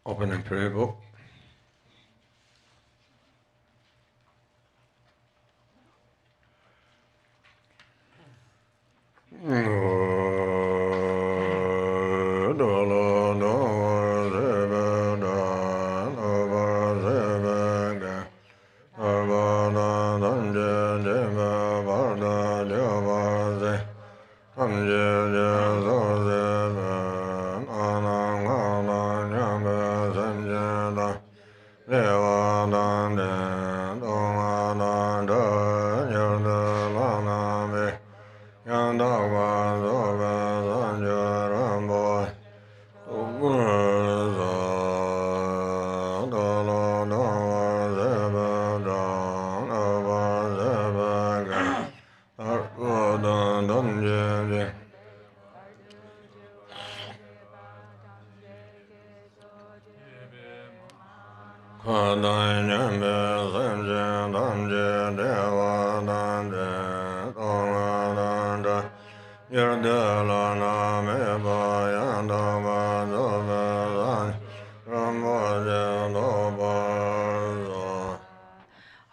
Open and prayer book.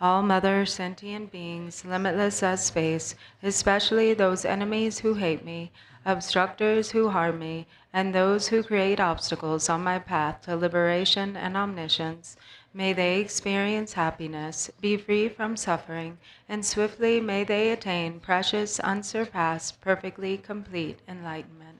All other sentient beings, limitless as space, especially those enemies who hate me, obstructors who harm me, and those who create obstacles on my path to liberation and omniscience, may they experience happiness, be free from suffering, and swiftly may they attain precious, unsurpassed, perfectly complete enlightenment.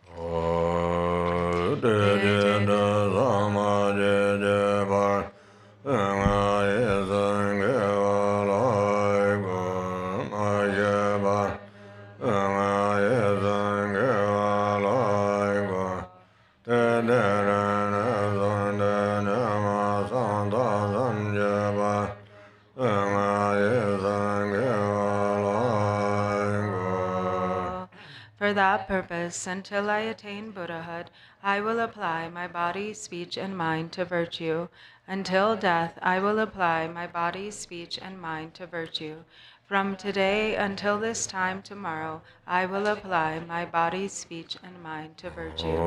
For that purpose, until I attain Buddhahood, I will apply my body, speech, and mind to virtue. Until death, I will apply my body, speech, and mind to virtue. From today until this time tomorrow, I will apply my body, speech, and mind to virtue.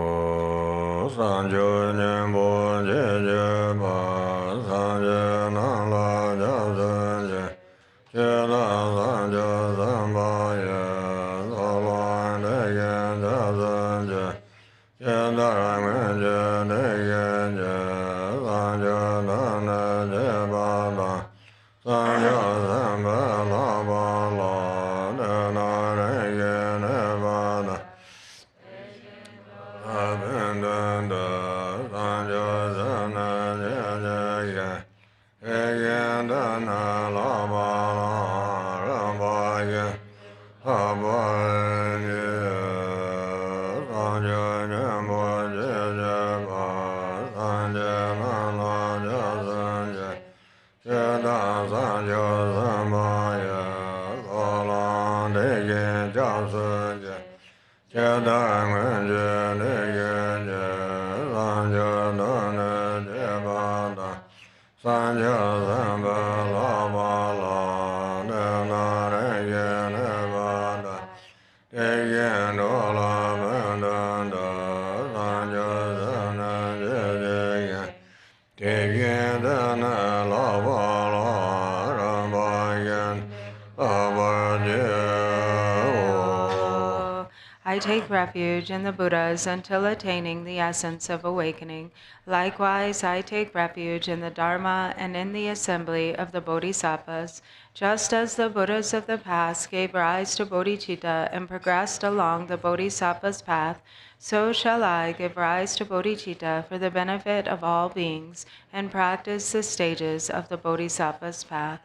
I take refuge in the Buddhas until attaining the essence of awakening. Likewise, I take refuge in the Dharma and in the assembly of the Bodhisattvas. Just as the Buddhas of the past gave rise to bodhicitta and progressed along the Bodhisattva's path, so shall I give rise to bodhicitta for the benefit of all beings and practice the stages of the Bodhisattva's path.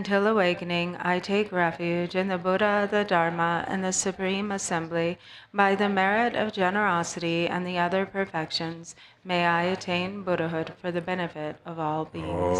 Until awakening, I take refuge in the Buddha, the Dharma, and the Supreme Assembly. By the merit of generosity and the other perfections, may I attain Buddhahood for the benefit of all beings.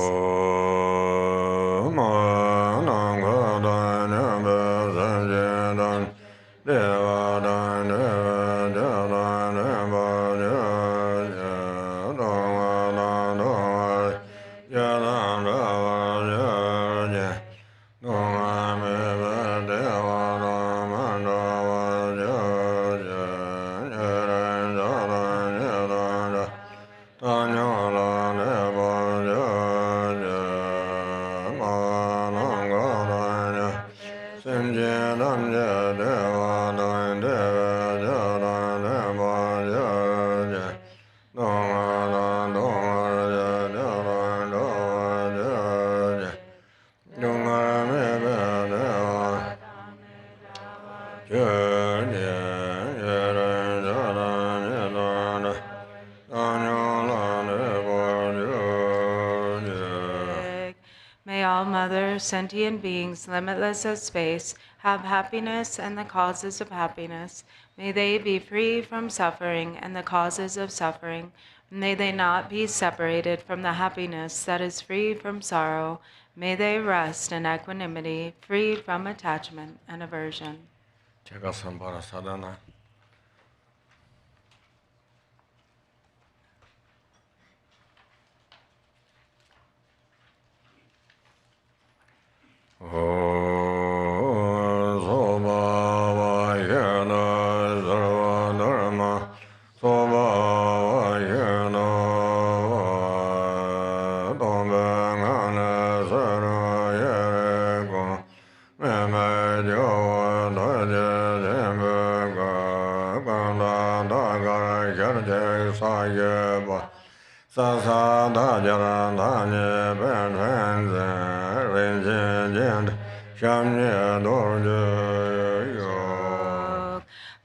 May all mother sentient beings, limitless as space, have happiness and the causes of happiness. May they be free from suffering and the causes of suffering. May they not be separated from the happiness that is free from sorrow. May they rest in equanimity, free from attachment and aversion. Cakramsamvara sadhana.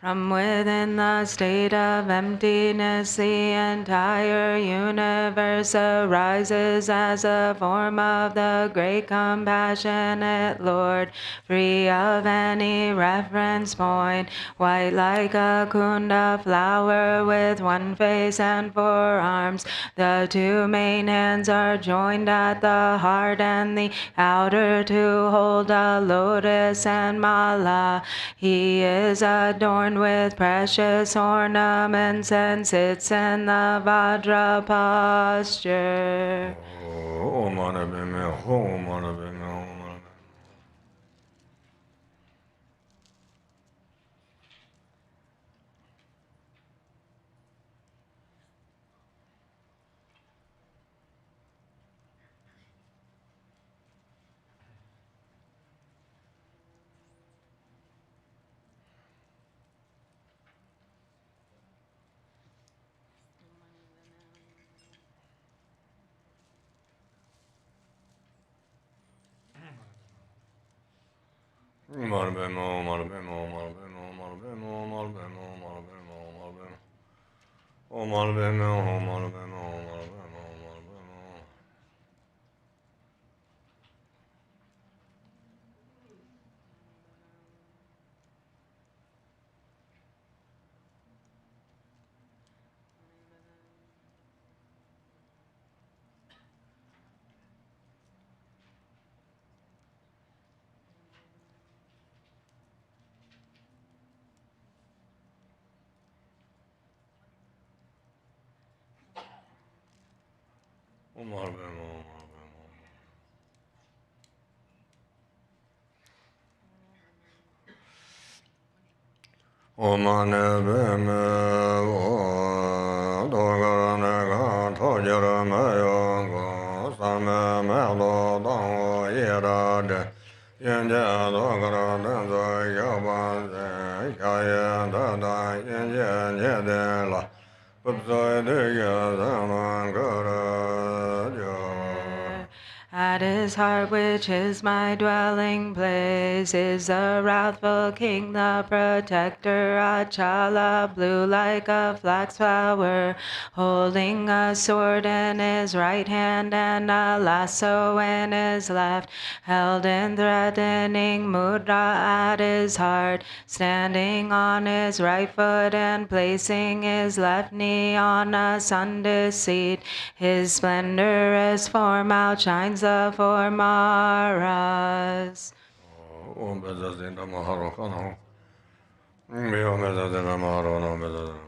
From within the state of emptiness, the entire universe arises as a form of the great compassionate Lord, free of any reference point, white like a kunda flower with one face and 4 arms. The 2 main hands are joined at the heart, and the outer 2 hold a lotus and mala. He is adorned with precious ornaments and sits in the Vajra posture. At his heart, which is my dwelling place, is the wrathful king, the protector, Achala, blue like a flax flower, holding a sword in his right hand and a lasso in his left, held in threatening mudra at his heart, standing on his right foot and placing his left knee on a sunday seat. His splendorous form outshines the four maras. Om Bezazinda Maharokano. Mio Mezazina Maharono Bezazina.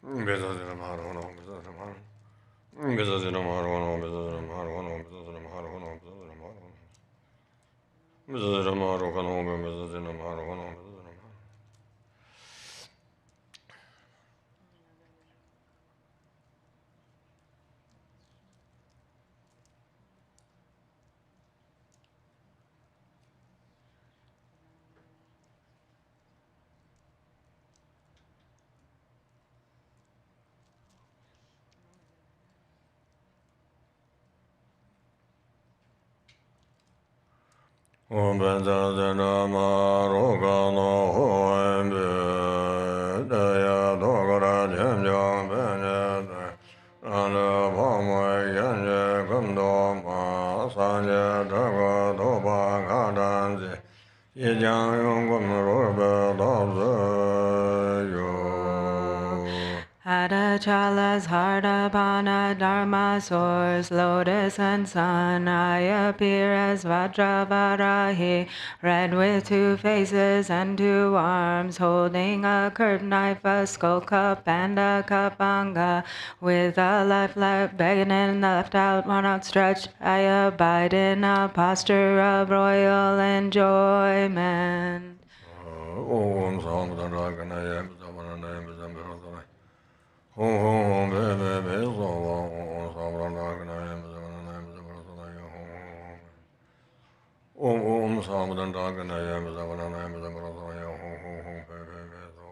Bezazina Maharono Bezazina Maharono. Bezazina Maharono Bezazina Maharono Bezazina Maharono Bezazina Maharono. Bezazina Maharokano Bezazina Maharono Bezazina Maharono. Om Bezazina Maharokano Hoembe. Daya Dogara Jemjam Benjade. Ane Pamwe Genje Gumdo Ma Sanje Dago Doba Gadanzi. Yijang Yongum Robe Dabze Yo. At Achala's heart upon a dharma source, lotus and sun, I appear as Vajravarahi, red with two faces and two arms, holding a curved knife, a skull cup, and a kapanga. With a left begging and the left out, one outstretched, I abide in a posture of royal enjoyment. Om Samdanaganaya Zamanaya Zambirodana. Om Bebe Bezo Om Samdanaganaya Zamanaya Zambirodana. Om Samdanaganaya Zamanaya Zambirodana. Om Bebe Bezo.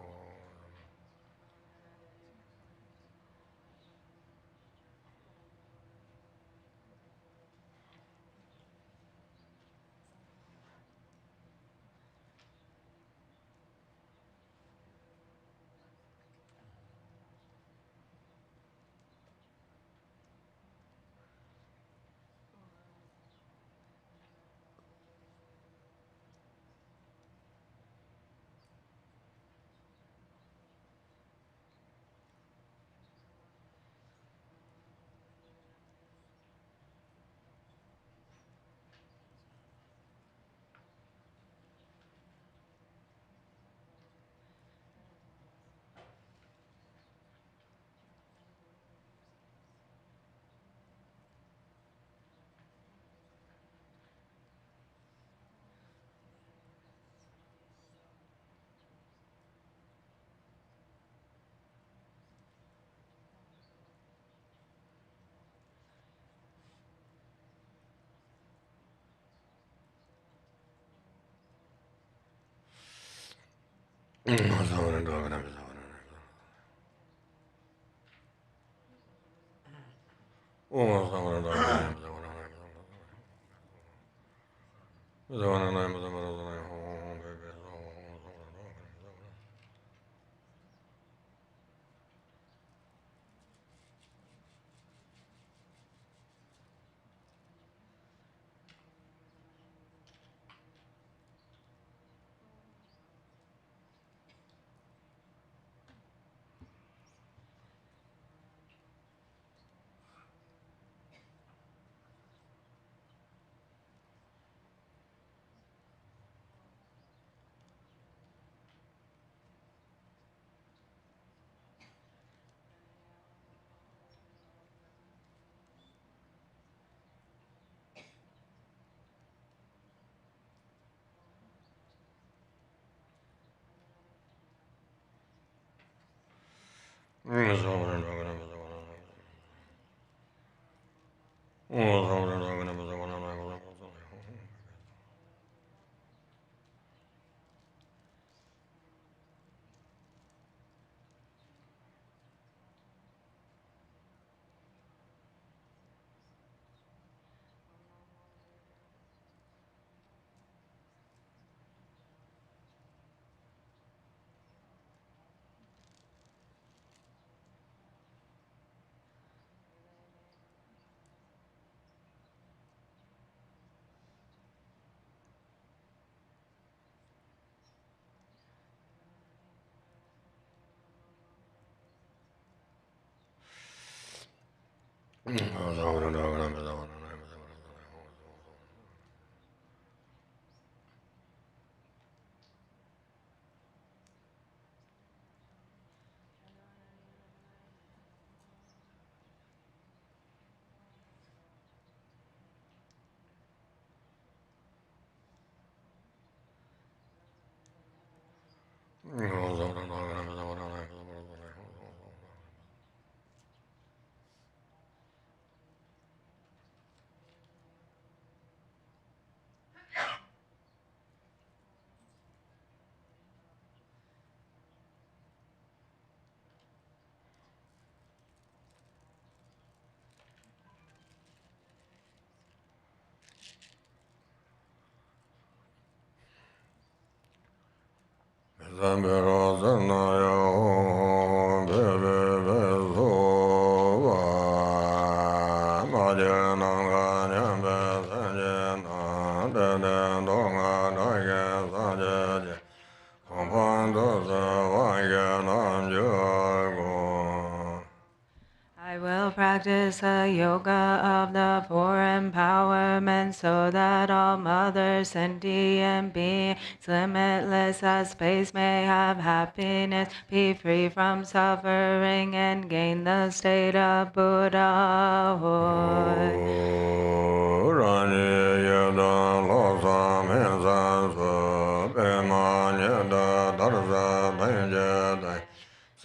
I will practice the yoga of the four empowerment so that all mothers, sentient beings, limitless as space, may have happiness, be free from suffering, and gain the state of Buddhahood.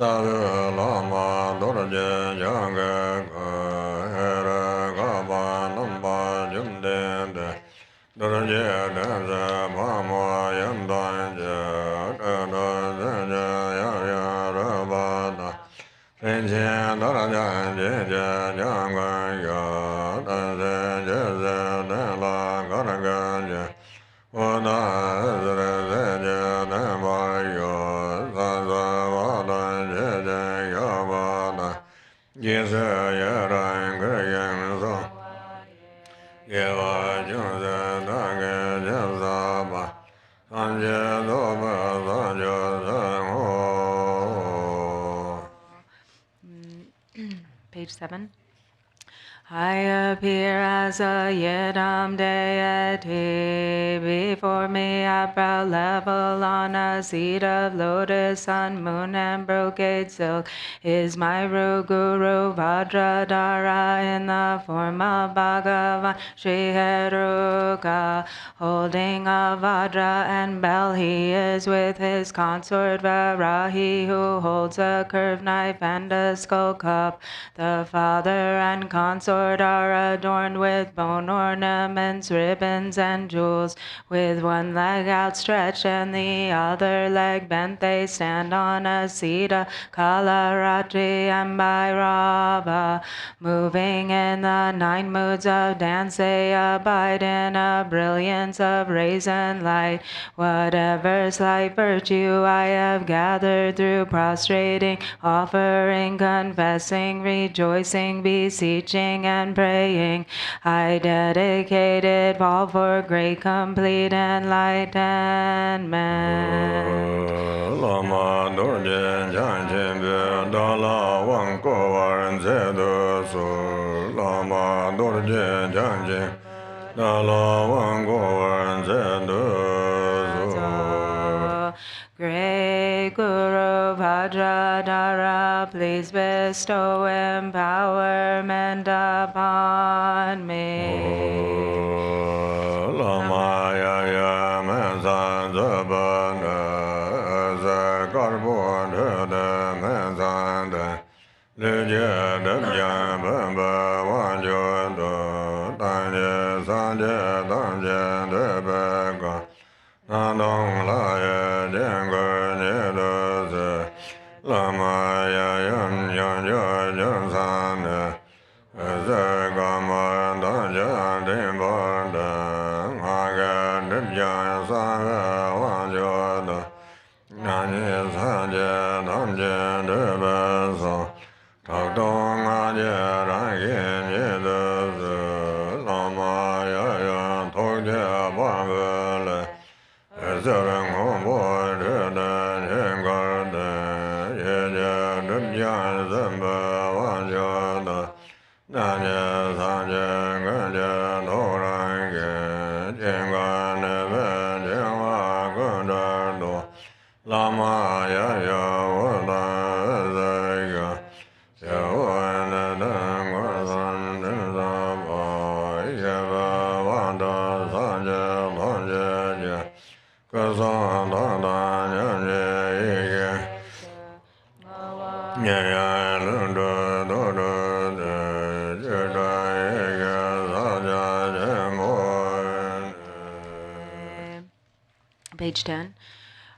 Lama Dorjee Janga Hera Gaba Namba Jumde Dorjee Danza Mama Yandanja Dada Yaya Rabada Rinchen Dorjee Janga Yada Jeza Dela Garaganja Oda Zreja Nemayo Yes, Yaran Gregam so Yeva Junza Naga Jazaba Sanja Doba Sanja Page 7. I appear as a yidam deity. Before me at brow level on a seat of lotus, sun, moon, and brocade silk is my Guru Vajradhara in the form of Bhagavan Sri Heruka. Holding a Vajra and bell, he is with his consort Varahi, who holds a curved knife and a skull cup. The father and consort are adorned with bone ornaments, ribbons, and jewels. With one leg outstretched and the other leg bent, they stand on a seat of Kalaratri and Bhairava. Moving in the 9 moods of dance, they abide in a brilliance of rays and light. Whatever slight virtue I have gathered through prostrating, offering, confessing, rejoicing, beseeching, and praying, I dedicate it all for great complete enlightenment. Lama Dorjee Jangchen Dala Wang Kowaran Zedu Sur Lama Dorjee Jangchen Dala Wang Kowaran Zedu Sur. Great Guru Vajradhara, please bestow empowerment upon me. Lama Yaya Menzan Zabana Zakarbon Menzan Luje Debjan Bamba Wanjo Do Tanye Sanje Danje Debega Nadong Laye Jengo Nidoze Lama Yan Yan Yan Yan Sane Zegama Danja Dimbanda Haga Debjan Sanga Wanjo Do Nanye Sanje Danje Debeza Tak dong aje rangin yedeze lama ya tok je bangele zereng hombo reden yengarde yeje dubjan zembe wanjada nanye sanje ganje dorange jengane ben jengwa gundardo lama ya wada zega Page 10.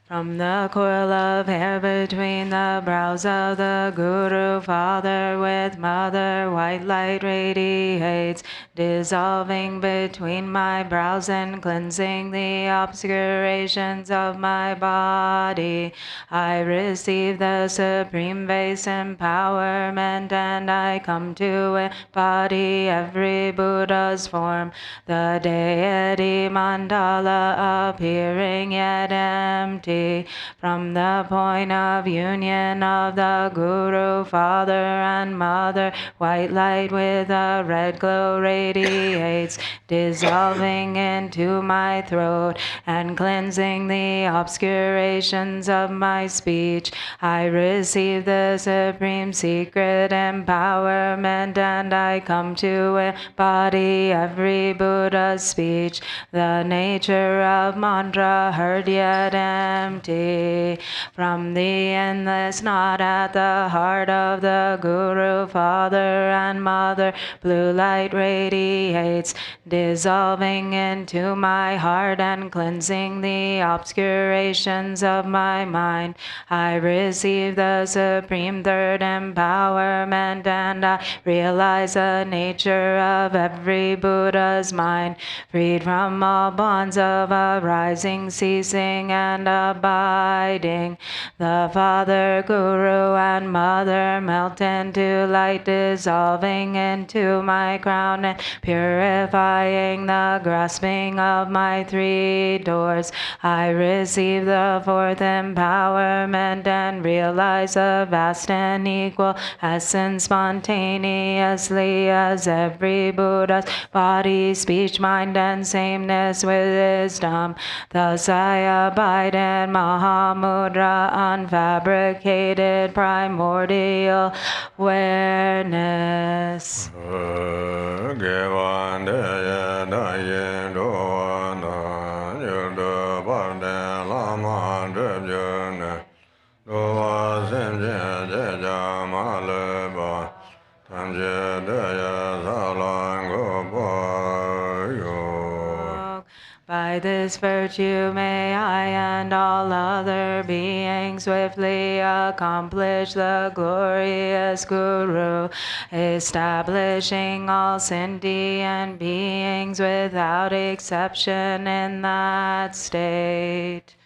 From the coil of hair between the brows of the Guru, Father with Mother, white light radiates, dissolving between my brows and cleansing the obscurations of my body. I receive the supreme base empowerment, and I come to embody every Buddha's form, the deity mandala appearing yet empty. From the point of union of the Guru, Father and Mother, white light with a red glow radiates, dissolving into my throat and cleansing the obscurations of my speech. I receive the supreme secret empowerment, and I come to embody every Buddha's speech, the nature of mantra heard yet empty. From the endless knot at the heart of the Guru, Father and Mother, blue light radiates, dissolving into my heart and cleansing the obscurations of my mind. I receive the supreme third empowerment, and I realize the nature of every Buddha's mind, freed from all bonds of arising, ceasing, and abiding. The Father, Guru, and Mother melt into light, dissolving into my crown and purifying the grasping of my three doors. I receive the fourth empowerment and realize a vast and equal essence spontaneously as every Buddha's body, speech, mind, and sameness with wisdom. Thus I abide in Mahamudra, unfabricated primordial awareness. By this virtue may I and all other beings swiftly accomplish the glorious Guru, establishing all sentient beings without exception in that state.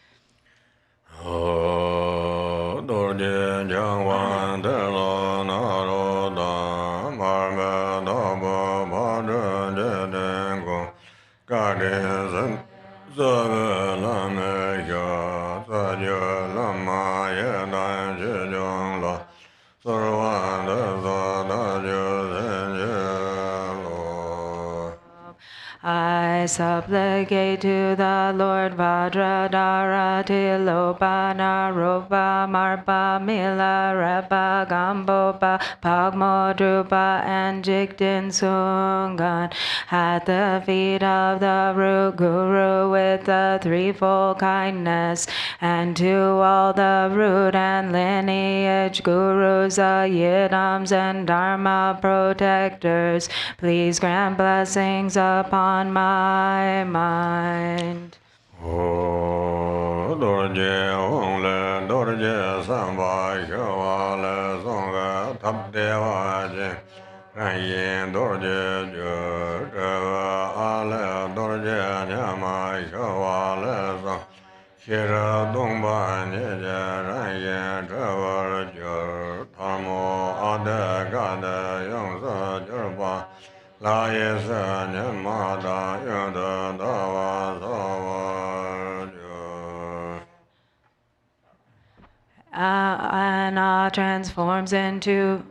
I supplicate to the Lord Vajradhara, Tilopa, Naropa, Marpa, Mila, Repa, Gambopa, Pagmo, Drupa, and Jigten Sungan, at the feet of the root Guru with the threefold kindness, and to all the root and lineage gurus, the yidams, and dharma protectors, please grant blessings upon my mind. Dorjee Hong Le Dorjee Samba Shava Le Songa Tap Deva Je Ran Yin Dorjee Ju Treva Ale Dorjee Nyama Shava Le Song Shira Dongpa Nye Ran Yin Treva Ju Tamo Ade Gade Yang Sa Jurpa La Yesa Nyama Da Yada Dava Sava Ana transforms into,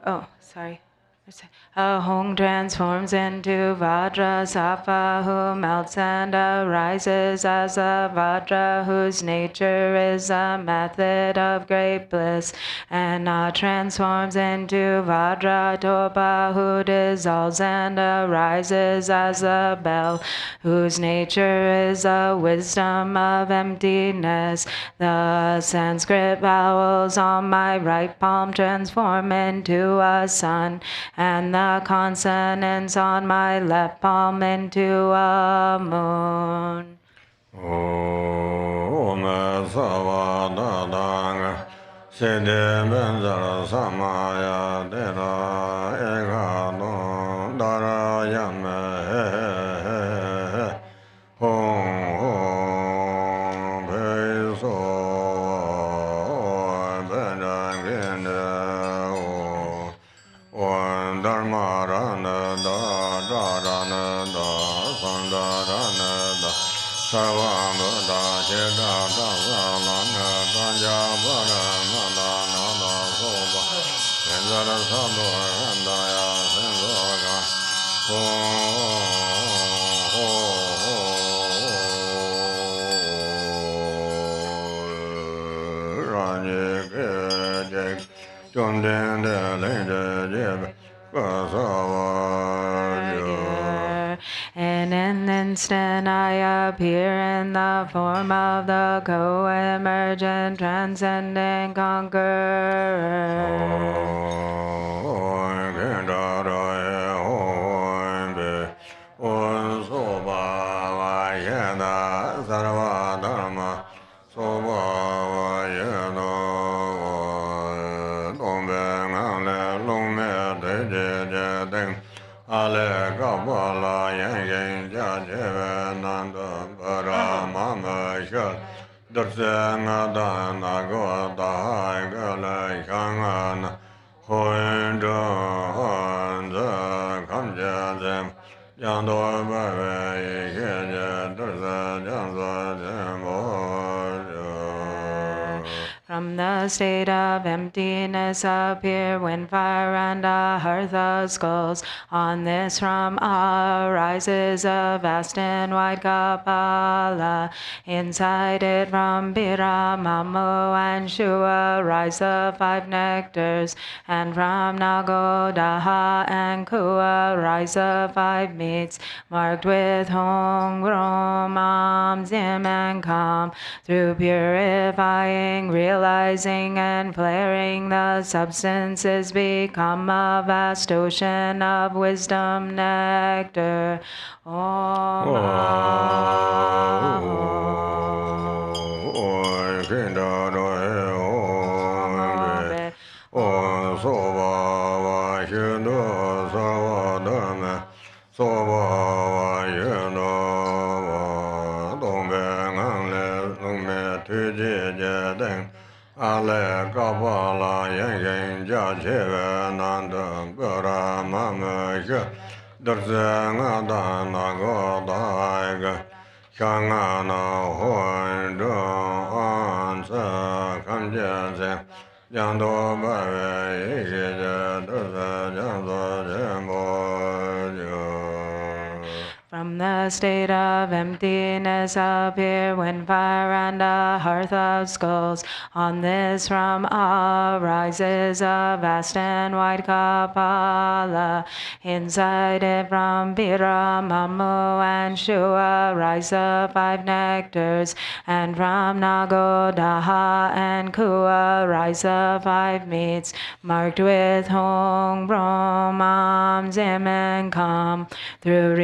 Hong transforms into Vajrasattva, who melts and arises as a Vajra, whose nature is a method of great bliss. And transforms into Vajratopa, who dissolves and arises as a bell, whose nature is a wisdom of emptiness. The Sanskrit vowels on my right palm transform into a sun, and the consonants on my left palm into a moon. Om Savadadanga Siddhi Benzara Samaya Dera Ekadon Dara Yame Hong Peso Benjanginde Om Dharma Rana Da Rana Da Sandarana Da Sarvambuddha Cheda Davalana Tanja Paramana Nada Soba Vendara Sadhu Randaya Senzoga Rani Kejek Chondin De Linde Jeb Kasava In an instant I appear in the form of the co-emergent transcending conqueror. Ale Kabala Yang Jajananda Paramama Shal Darsana Dana Goda Gala Shangana Hoindan Kamjazem Yando Baba Yekja Darsa Jansa From the state of emptiness appear wind, fire, and a hearth of skulls. On this from arises a vast and wide Kapala. Inside it from Bira, Mamu, and Shua rise the 5 nectars. And from Nagodaha and Kua rise the 5 meats, marked with Hong, Rom, Am, Zim, and Kam. Through purifying, realizing and flaring, the substances become a vast ocean of wisdom nectar. Om Ale Kabala Yang Jajeva Nanda Paramama Darsanga Dana Godaiga Shangana Hoinda Ansa Kamjase Jando Bave Ikija Darsa Jando Jambojo. From the a state of emptiness appear when fire and a hearth of skulls. On this from arises a vast and wide kapala. Inside it from Bira, Mamu, and Shua rise the 5 nectars, and from Nagodaha and Kua rise the 5 meats, marked with Hong, Brahmam, Zim, and Kam. Through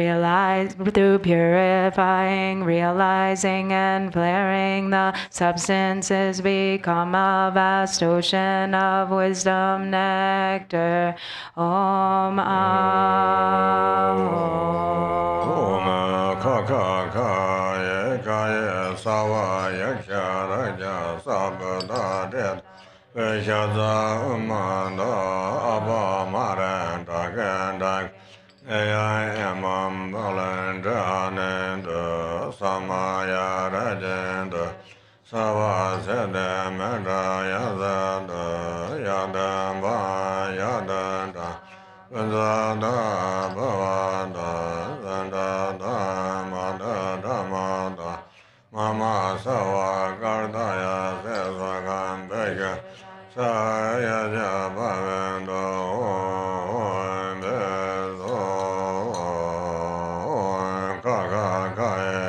purifying, realizing, and flaring, the substances become a vast ocean of wisdom nectar. Om Om Kaka Kaya Sawa Yaksha Raja Sabda Dead Veshaza Umanda Abba Maranda Gandak Amam Balandananda Samaya Rajanda Sava Sedamada Yazada Yadamba Yadanda Zada Bhavada Zanda Mada Damada Mama Sava Gardaya Sesagam Bega Saya Jabavendo Bezo Kaka Kaya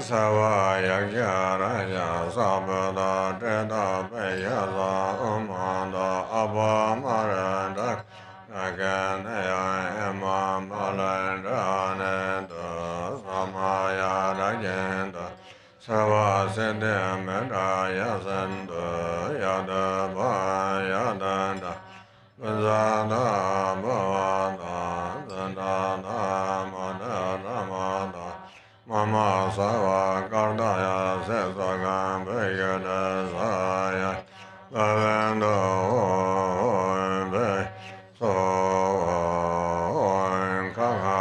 Sava Yagyaraja Sabada Deda Beyaza Umanda Abba Maranda Aganaya Emam Balandananda Samaya Rajenda Sava Sedemeda Yazanda Yadaba Yadanda Zada Bhavada Zandana Madana Mama Sava Gardaya Sesagam Begada Saya Lavendo Be So Kaka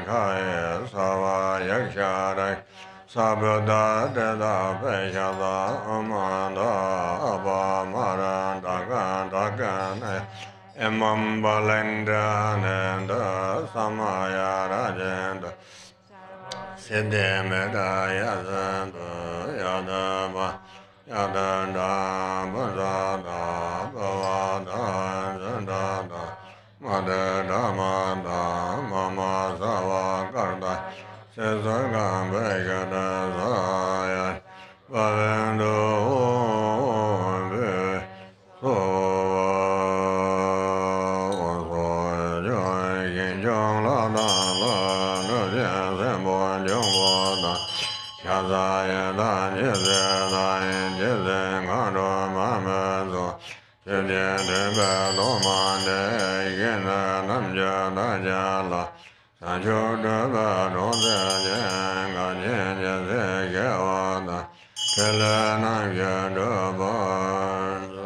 Kaya Sava Yakshara Sabda Deda Beshada Amanda Abba Maranda Gandagana Emam Balendananda Samaya Rajenda Siddhameda Yadanda Yadaba Yadanda Bhadada Bhavada Zandada Madada Mada Mama Sava Karda Sesagam Begada Zaya Bhavendo Be Joy Kinjong Lada Shazaya Dan Yizai Jizin Gado Mamazo Shidya Debe Lomande Yina Namja Dajala Sancho Debe Donze Jenga Jenja Zegewada Kele Namja Debanzo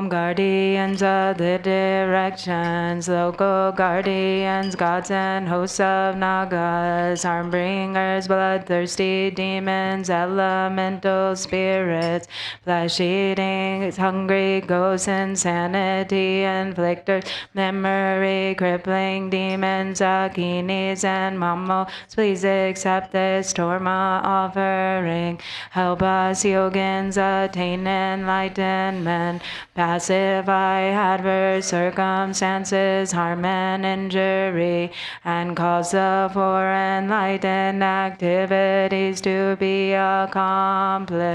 Guardians of the directions, local guardians, gods and hosts of nagas, harm-bringers, bloodthirsty demons, elemental spirits, flesh-eating, hungry ghosts, insanity inflictors, memory crippling demons, akinis, and mamos. Please accept this torma offering. Help us yogins attain enlightenment. Pacify adverse circumstances, harm and injury, and cause the four enlightened activities to be accomplished.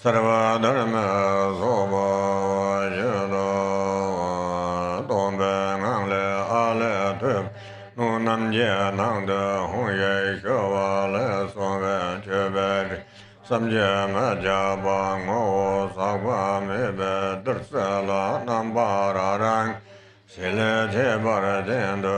Sarva Dharma Soba Vajada Tombe Ngangle Ale Tub Nunam Je Nangde Hongye Shova Le Songe Chebed Samje Maja Bango Sakwa Mebe Dursala Nambararang Sile Chebar Jendo.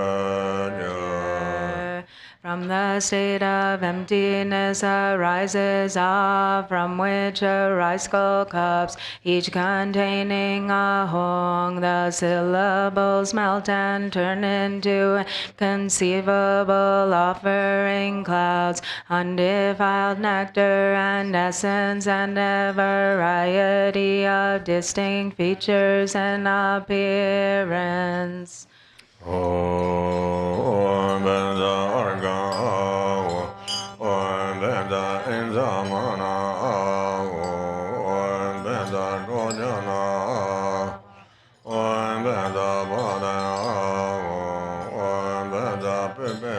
From the state of emptiness arises Ah, from which arise skull cups, each containing a Hong. The syllables melt and turn into conceivable offering clouds, undefiled nectar and essence, and a variety of distinct features and appearance. Om Benza Arga Om Benza Inzamana Om Benza Rojana Om Benza Bada Om Benza Pepe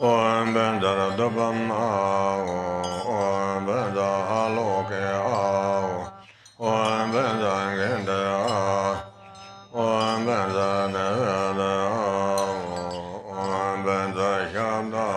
Om Benza Dubam Om Benza Aloke Om Benza Gende Om Benza Nada Om Benza Shabda.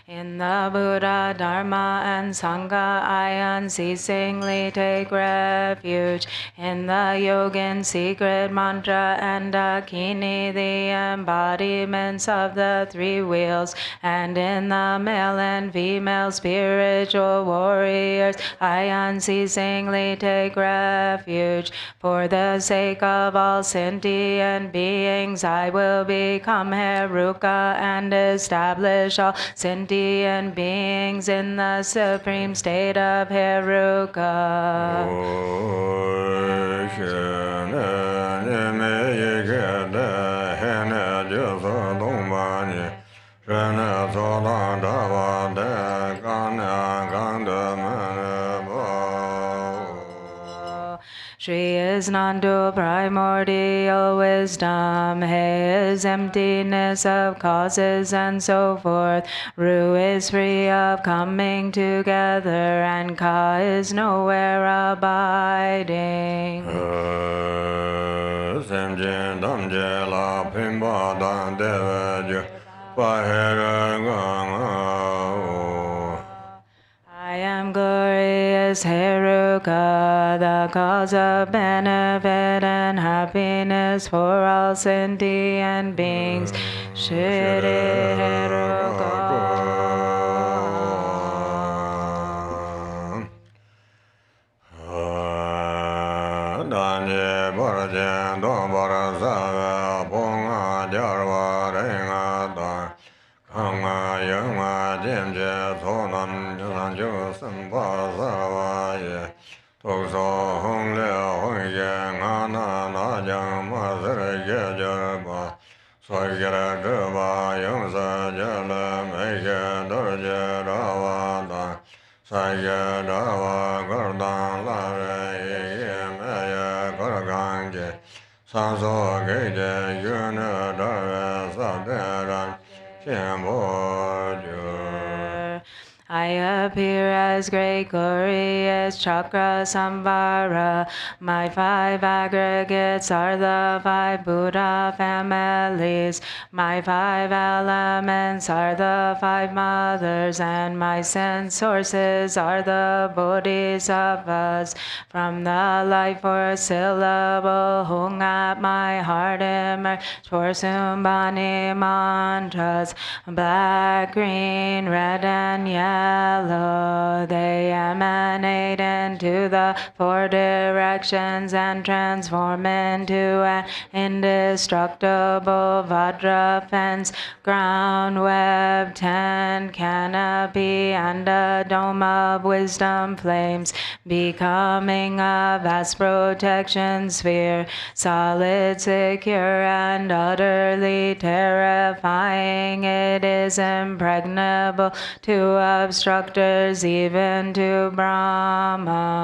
In the Buddha, Dharma, and Sangha, I unceasingly take refuge. In the Yogin secret mantra and Dakini, the embodiments of the three wheels, and in the male and female spiritual warriors, I unceasingly take refuge. For the sake of all sentient beings, I will become Heruka and establish all sentient beings in the supreme state of Heruka. Shri is non-dual primordial wisdom. He is emptiness of causes and so forth. Ru is free of coming together, and Ka is nowhere abiding. I am glorious Heruka, the cause of benefit and happiness for all sentient beings. Shri Heruka. I appear as great glorious Cakramsamvara. My 5 aggregates are the 5 Buddha families. My 5 elements are the 5 mothers, and my sense sources are the bodhisattvas. From the life force syllable hung at my heart emerge for Sumbani mantras, black, green, red, and yellow. They emanate into the 4 directions and transform into an indestructible Vajra fence, ground web, tent, canopy, and a dome of wisdom flames, becoming a vast protection sphere, solid, secure, and utterly terrifying. It is impregnable to obstructors, even to Brahma.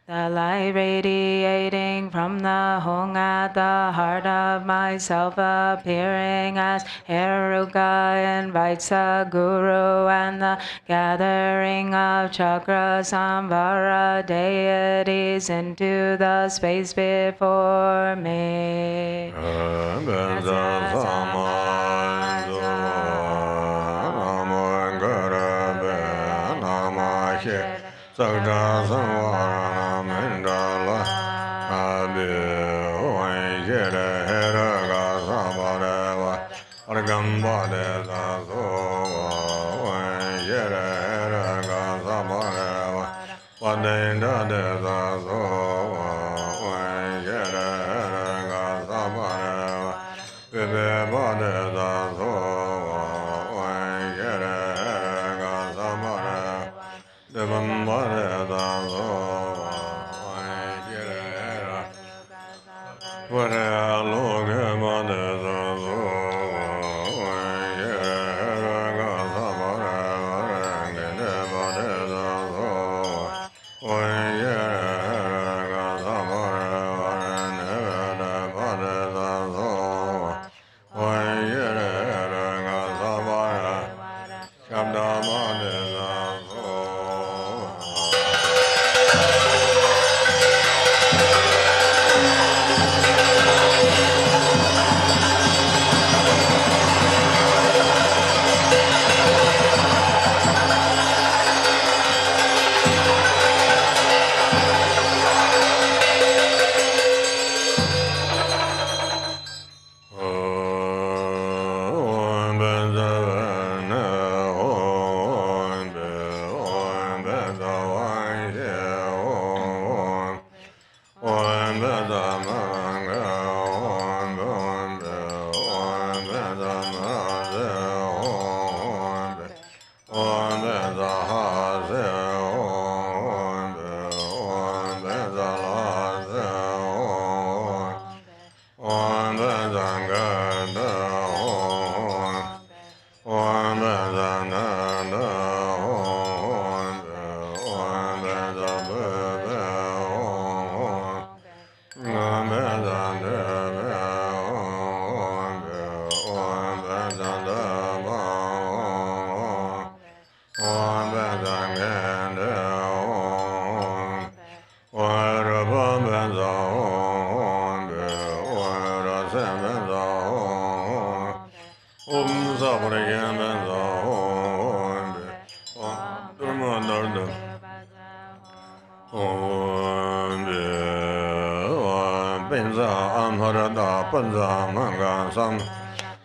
The light radiating from the home at the heart of myself, appearing as Heruka invites the Guru, and the gathering of Cakrasamvara deities into the space before me.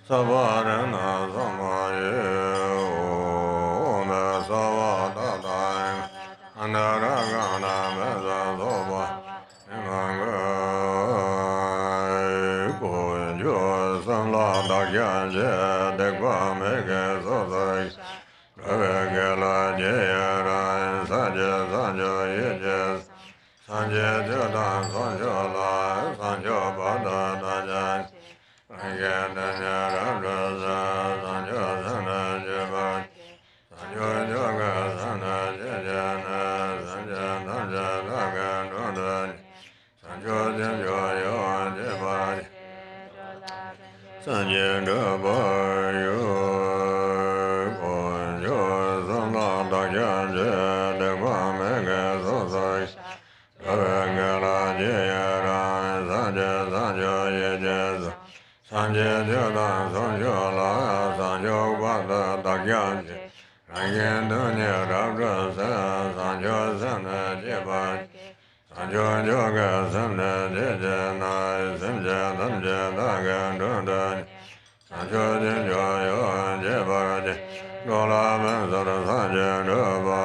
Savarana Samaye Ome Savadadai Anaragana Meza Soba Imangai Kunjo Samla Dakyanje Dekwa Meke Sosai Ravegela Jayara Sanje Sanjo Yejes Sanje Jodan Sanjo Lai Sanjo Bada Dajai Sanje Jodan Sanjo La Sanjo Bada Dakyanji Rangen Dunye Rabra Sanjo Sana Jeba Sanjo Joga Sana Jeje Nai Simje Damje Dagan Dundan Sanjo Jinjo Yo Jeba Gola Benzara Sanje Doba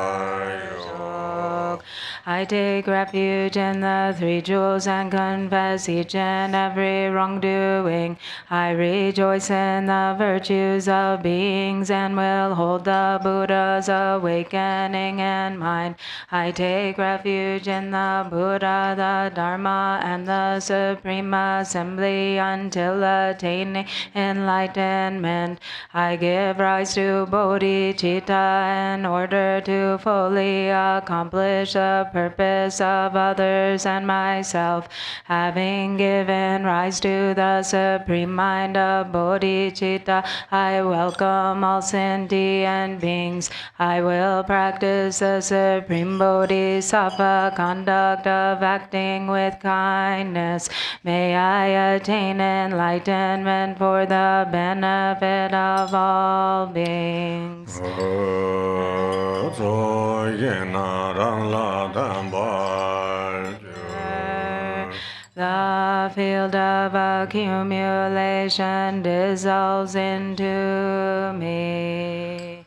I take refuge in the three jewels and confess each and every wrongdoing. I rejoice in the virtues of beings and will hold the Buddha's awakening in mind. I take refuge in the Buddha, the Dharma, and the Supreme Assembly until attaining enlightenment. I give rise to bodhicitta in order to fully accomplish the purpose of others and myself. Having given rise to the supreme mind of bodhicitta, I welcome all sentient beings. I will practice the supreme bodhisattva conduct of acting with kindness. May I attain enlightenment for the benefit of all beings. The field of accumulation dissolves into me.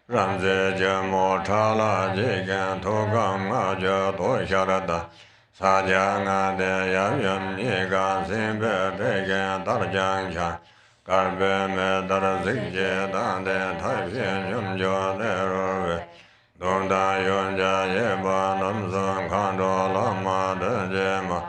Ramze Jamo Chala Jigan Tokam Aja Tosharada Sajanga De Yam Yiga Simbe Tegan Darjang Chan Karbe Medar Zikje Dande Taipin Yum Jo Nerove Donda Yonja Yeba Namzon Kando Lama Dejema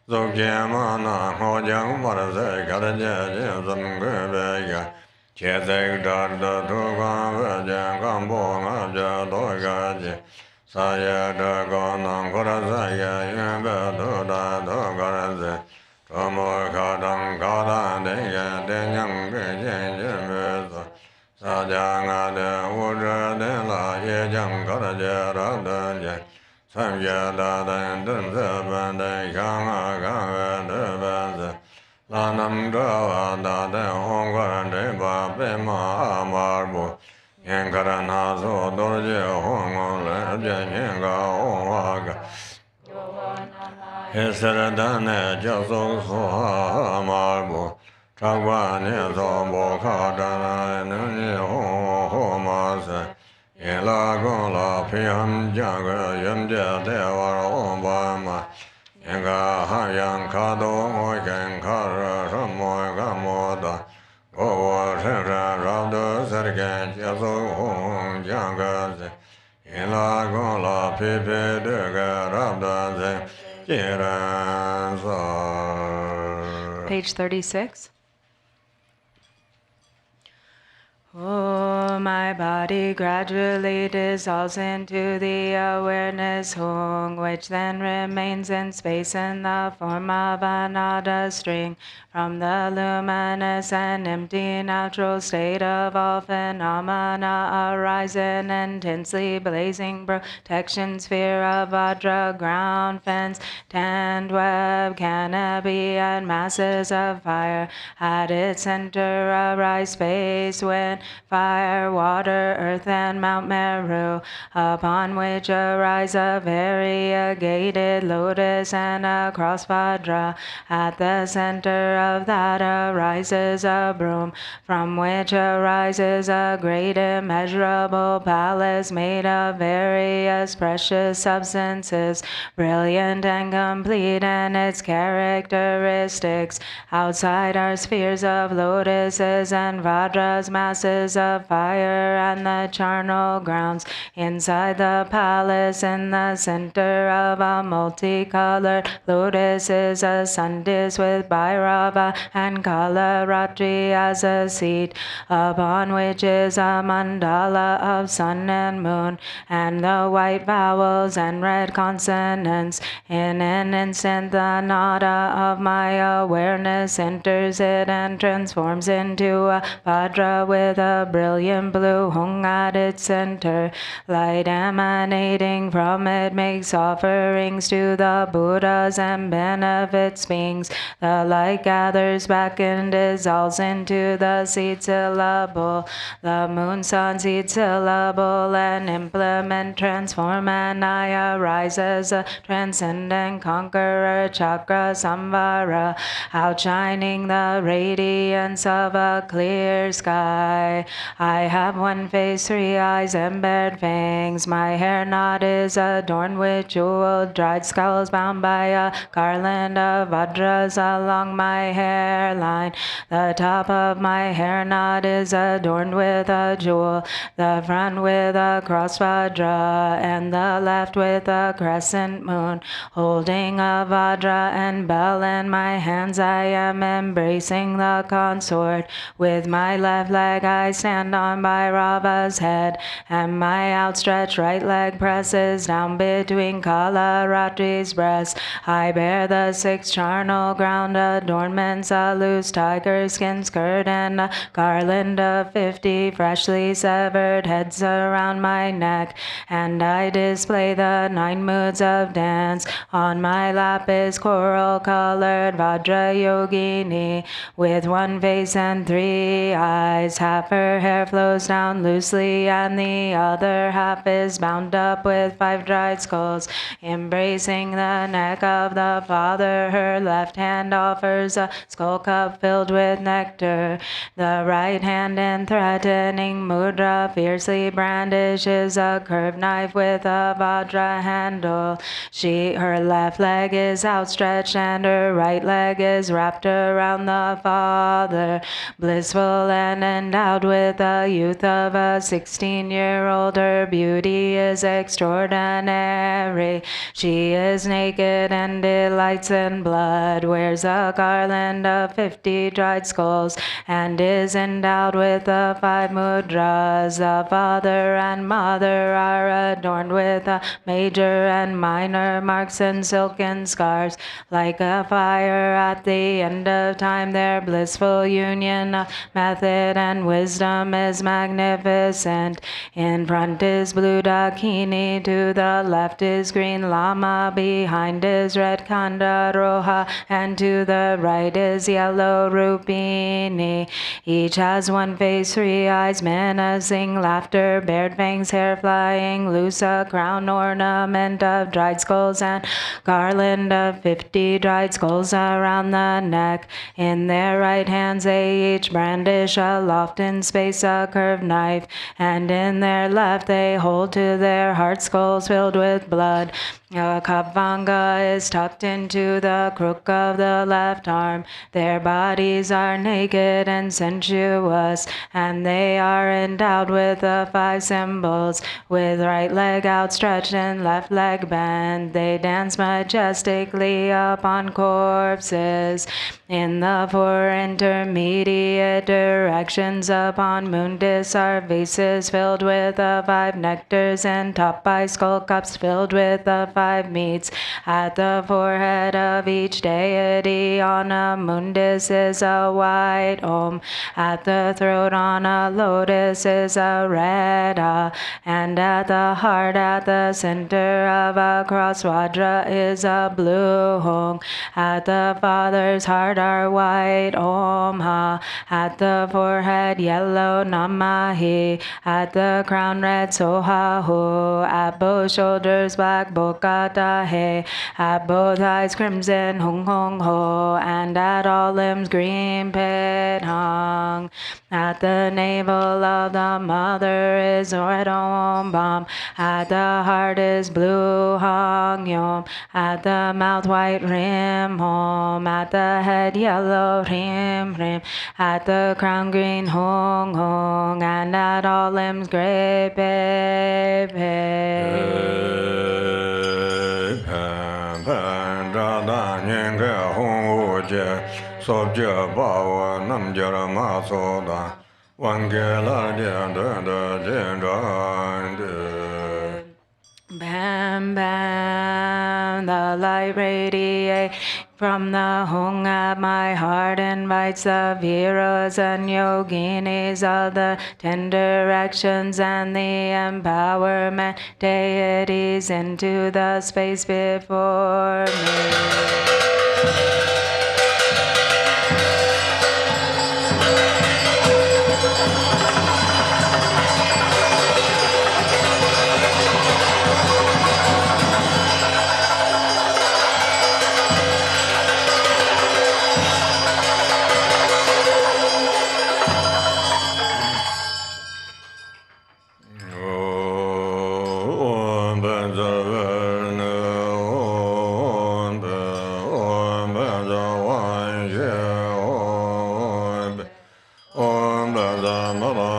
Zogyema Na Hojang Marze Karaje Jim Gubega Chezek Darda Tugan Vajan Gambo Ngaja Dogaji Saya Dagonam Korazaya Yumbe Duda Dogaraze Tomo Kadam Kada Dega Denyang Gajan Jimbezo Sajanga De Udra De La Yejang Karaja Radanja Samya Dadan Dunza Bande Kama Kama Dubaza Lanam Drava Dada Hongwa Deba Bema Amarbu Yankaranazo Dorje Hongo Leja Yenga Owaga Hesaradane Jaso Soha Amarbu Chagwa Nezo Boka Dana Nuni Ho Masa Yela Gola Piam Jaga Yamja Deva Obama Yanga Hayang Kado Moikan Kara Samoy Gamoda Gowa Sera Rabdo Sergan Jaso Hong Jangas Yela Gola Pipe Dega Rabda Jiran Sar. Page 36. Oh, my body gradually dissolves into the awareness hung, which then remains in space in the form of another string. From the luminous and empty natural state of all phenomena arise an intensely blazing protection sphere of Vajra, ground fence, tanned web, canopy, and masses of fire. At its center arise space, wind, fire, water, earth, and Mount Meru, upon which arise a variegated lotus and a cross Vajra. At the center of that arises a broom, from which arises a great immeasurable palace made of various precious substances, brilliant and complete in its characteristics. Outside are spheres of lotuses and Vajras, masses of fire, and the charnel grounds. Inside the palace, in the center of a multicolored lotus, is a sun disk with Bhairava and Kalaratri as a seat, upon which is a mandala of sun and moon, and the white vowels and red consonants. In an instant the nada of my awareness enters it and transforms into a Vajra with a brilliant blue hung at its center. Light emanating from it makes offerings to the Buddhas and benefits beings. The light gathers back and dissolves into the seed syllable. The moon, sun, seed syllable, and implement transform, and I arise as a transcendent conqueror, Cakramsamvara, outshining the radiance of a clear sky. I have one face, three eyes, and bared fangs. My hair knot is adorned with jeweled dried skulls, bound by a garland of Vajras along my hairline. The top of my hair knot is adorned with a jewel, the front with a cross Vajra, and the left with a crescent moon. Holding a Vajra and bell in my hands, I am embracing the consort. With my left leg I stand on Bhairava's head, and my outstretched right leg presses down between Kalaratri's breasts. I bear the 6 charnel ground adornments, a loose tiger skin skirt, and a garland of 50 freshly severed heads around my neck, and I display the 9 moods of dance. On my lap is coral-colored Vajra Yogini, with 1 face and 3 eyes, half half her hair flows down loosely, and the other half is bound up with 5 dried skulls. Embracing the neck of the father, her left hand offers a skull cup filled with nectar. The right hand in threatening mudra fiercely brandishes a curved knife with a vajra handle. Her left leg is outstretched and her right leg is wrapped around the father. Blissful and endowed with the youth of a 16-year-old, her beauty is extraordinary. She is naked and delights in blood, wears a garland of 50 dried skulls, and is endowed with the 5 mudras. The father and mother are adorned with major and minor marks and silken scars. Like a fire at the end of time, their blissful union of method and wisdom is magnificent. In front is blue dakini, to the left is green lama, behind is red kanda roha, and to the right is yellow rupini. Each has 1 face, 3 eyes, menacing laughter, bared fangs, hair flying loose, a crown ornament of dried skulls, and garland of 50 dried skulls around the neck. In their right hands they each brandish aloft in space a curved knife, and in their left they hold to their heart skulls filled with blood. A kapvanga is tucked into the crook of the left arm. Their bodies are naked and sensuous, and they are endowed with the 5 symbols. With right leg outstretched and left leg bent, they dance majestically upon corpses. In the 4 intermediate directions upon mundus are vases filled with the 5 nectars, and topped by skull cups filled with the 5 meats. At the forehead of each deity on a mundus is a white om. At the throat on a lotus is a red a. And at the heart at the center of a cross vajra is a blue hong. At the father's heart are white om ha. At the forehead yellow namahi. At the crown red soha hu. At both shoulders black bokata he. At both eyes crimson hung hong ho. And at all limbs green pet hung. At the navel of the mother is red om bam. At the heart is blue hong yom. At the mouth white rim hom. At the head yellow rim rim. At the crown green hong hong. And at all limbs gray pe pe. Bam bam, the light radiate from the hung at my heart, invites the viras and yoginis of the 10 directions and the empowerment deities into the space before me. Om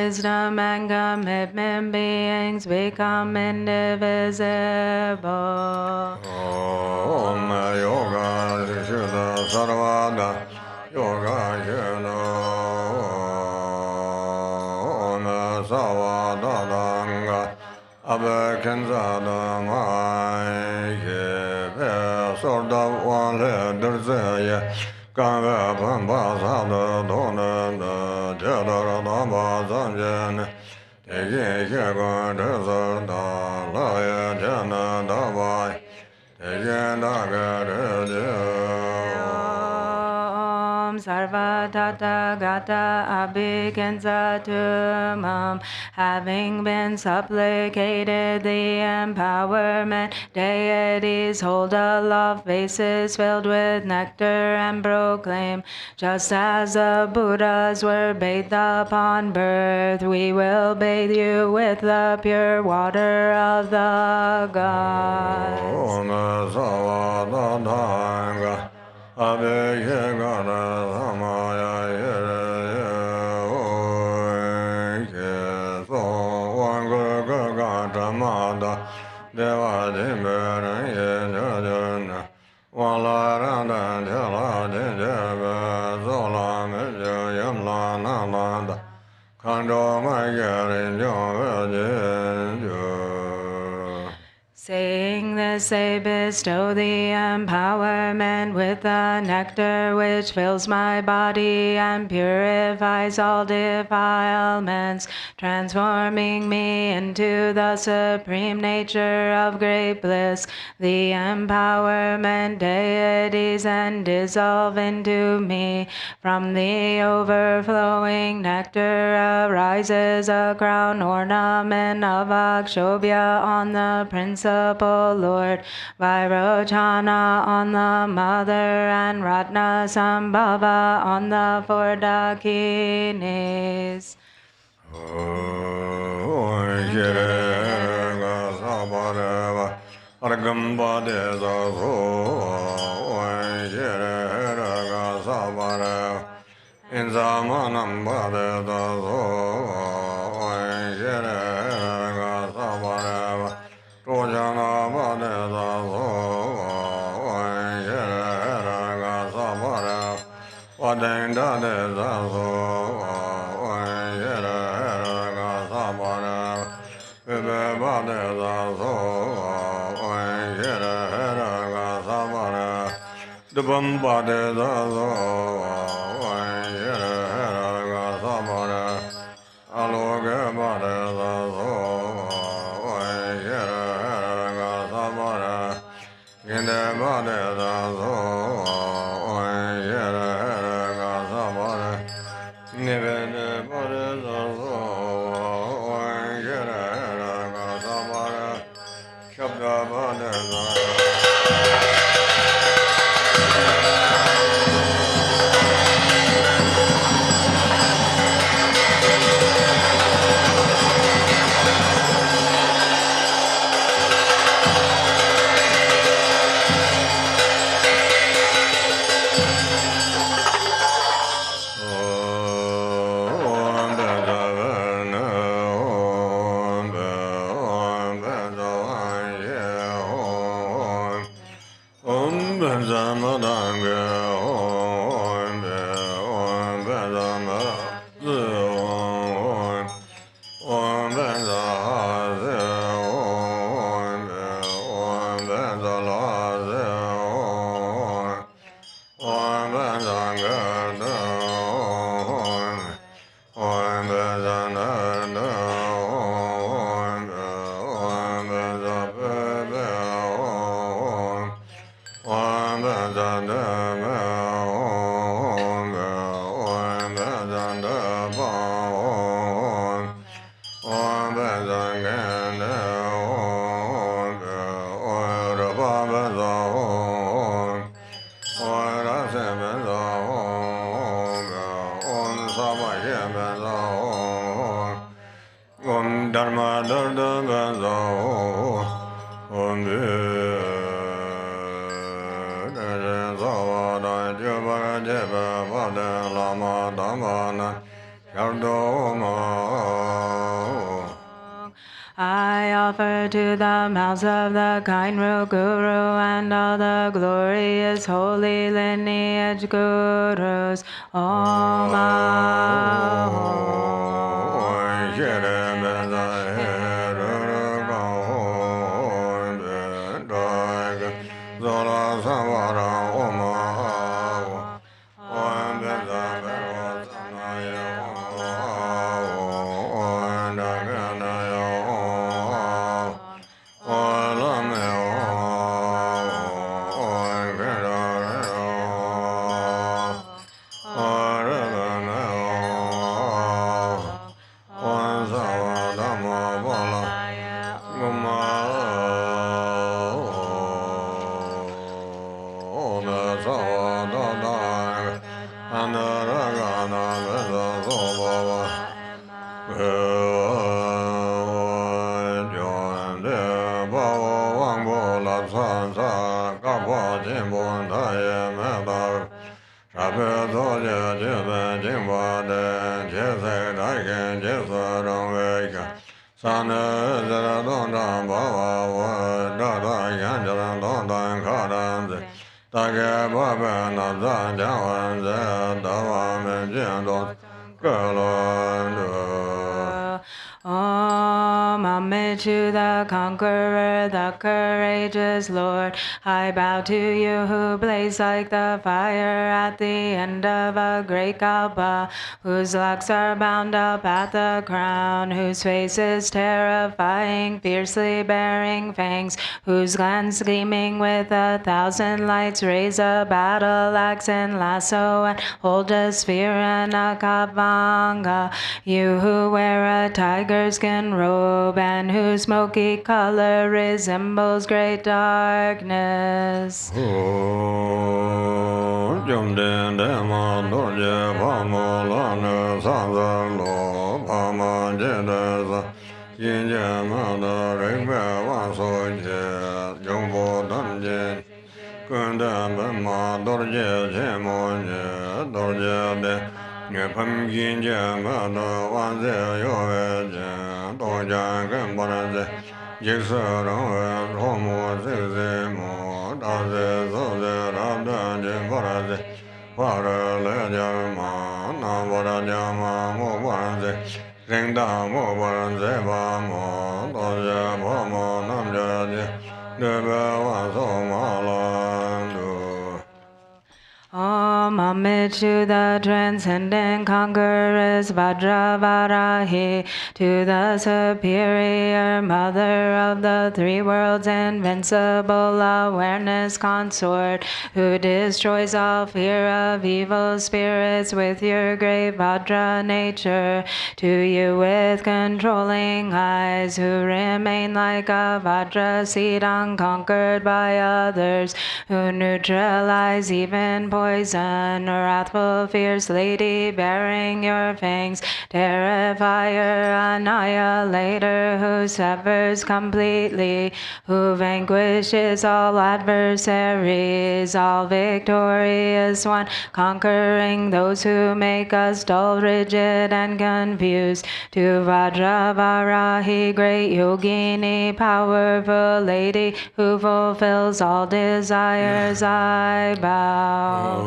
wisdom and commitment beings become indivisible. Om Yoga Shuddha Sarvada Yoga Shuddha Om Savada Danga Abekinzada Mai Kebe Sorda Wale Durzeye Kanve Pamba Sada Dona Jedara Damba Zanjen Tegi Kekon Dezarda Laya Jana Davai Om Sarva Tata Gata Abhikansatumam, having been supplicated the empowerment, deities hold aloft vases filled with nectar and proclaim, just as the Buddhas were bathed upon birth, we will bathe you with the pure water of the gods. Saying this, they bestow the empowerment with the nectar which fills my body and purifies all defilements, transforming me into the supreme nature of great bliss. The empowerment deities and dissolve into me. From the overflowing nectar arises a crown ornament of Akshobhya on the principal Lord, Vairochana on the mother, and Ratnasambhava on the four Dakinis. I offer to the mouths of the kind real Guru and all the glorious holy lineage Gurus. Om Homage to the conqueror, the courageous Lord. I bow to you who blaze like the fire at the end of a great Kaaba, whose locks are bound up at the crown, whose face is terrifying, fiercely bearing fangs, whose glance gleaming with 1,000 lights, raise a battle axe and lasso and hold a spear and a kavanga. You who wear a tiger skin robe and whose smoky color resembles great darkness. Homage to the transcendent conquerors Vajravarahi, to the superior mother of the three worlds, invincible awareness consort, who destroys all fear of evil spirits with your great Vajra nature. To you with controlling eyes, who remain like a Vajra seed unconquered by others, who neutralize even poison, wrathful, fierce lady, bearing your fangs, terrifier, annihilator, who severs completely, who vanquishes all adversaries, all victorious one, conquering those who make us dull, rigid, and confused. To Vajravarahi, great yogini, powerful lady, who fulfills all desires, I bow.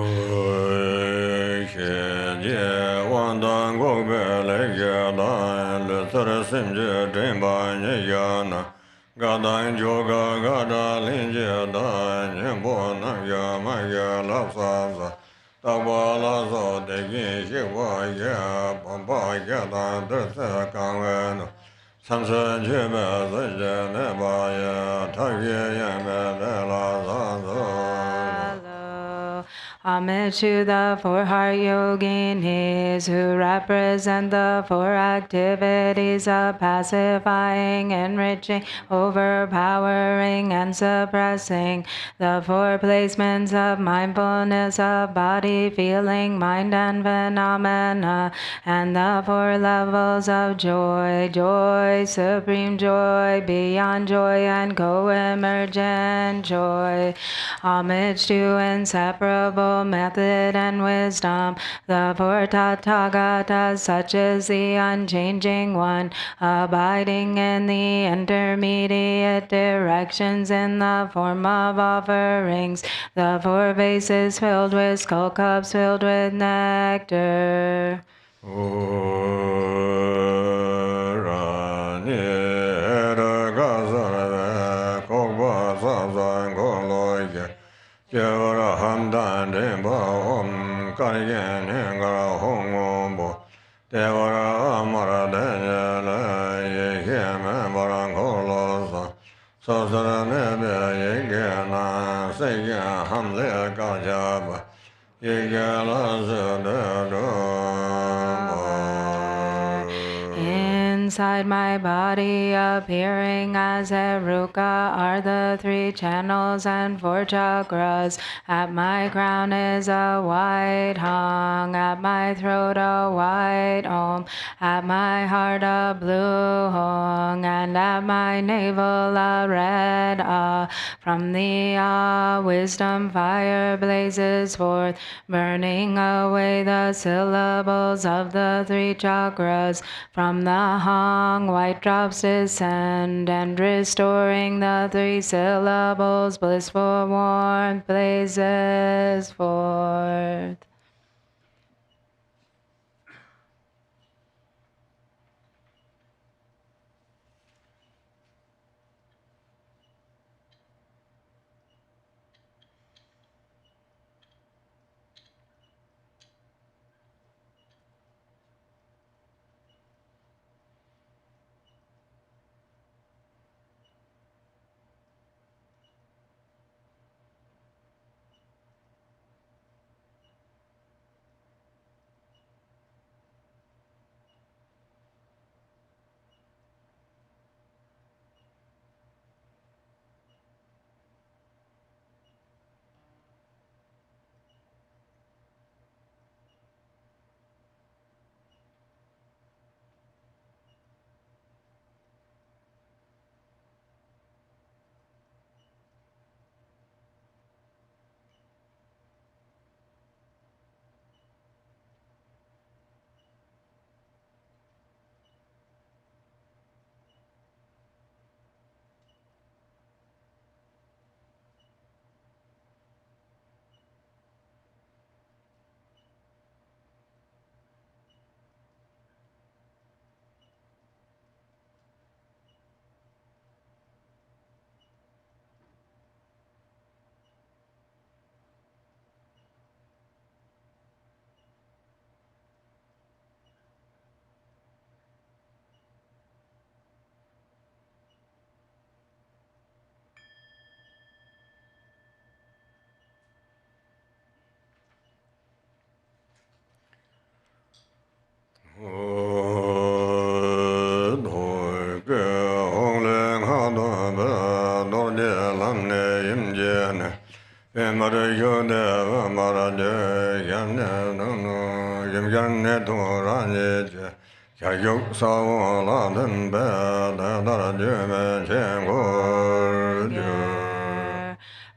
Homage to the four heart yoginis, who represent the four activities of pacifying, enriching, overpowering, and suppressing, the four placements of mindfulness of body, feeling, mind, and phenomena, and the four levels of joy: joy, supreme joy, beyond joy, and co-emergent joy. Homage to inseparable Noble Method and Wisdom, the four Tathagatas, such as the Unchanging One, abiding in the intermediate directions in the form of offerings, the four vases filled with skull cups filled with nectar. Inside my body, appearing as Heruka, are the three channels and four chakras. At my crown is a white hung, at my throat a white om, at my heart a blue hung, and at my navel a red ah. From the wisdom fire blazes forth, burning away the syllables of the three chakras. From the hung white drops descend, and restoring the three syllables, blissful warmth blazes forth.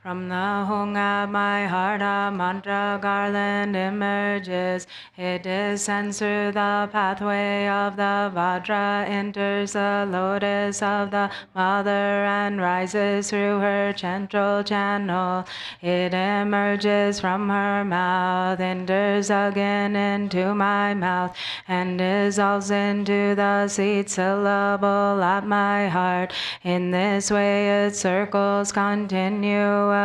From the hung of my heart a mantra garland emerges. It descends through the pathway of the Vajra, enters the lotus of the mother, and rises through her central channel. It emerges from her mouth, enters again into my mouth, and dissolves into the seed syllable at my heart. In this way it circles continuously.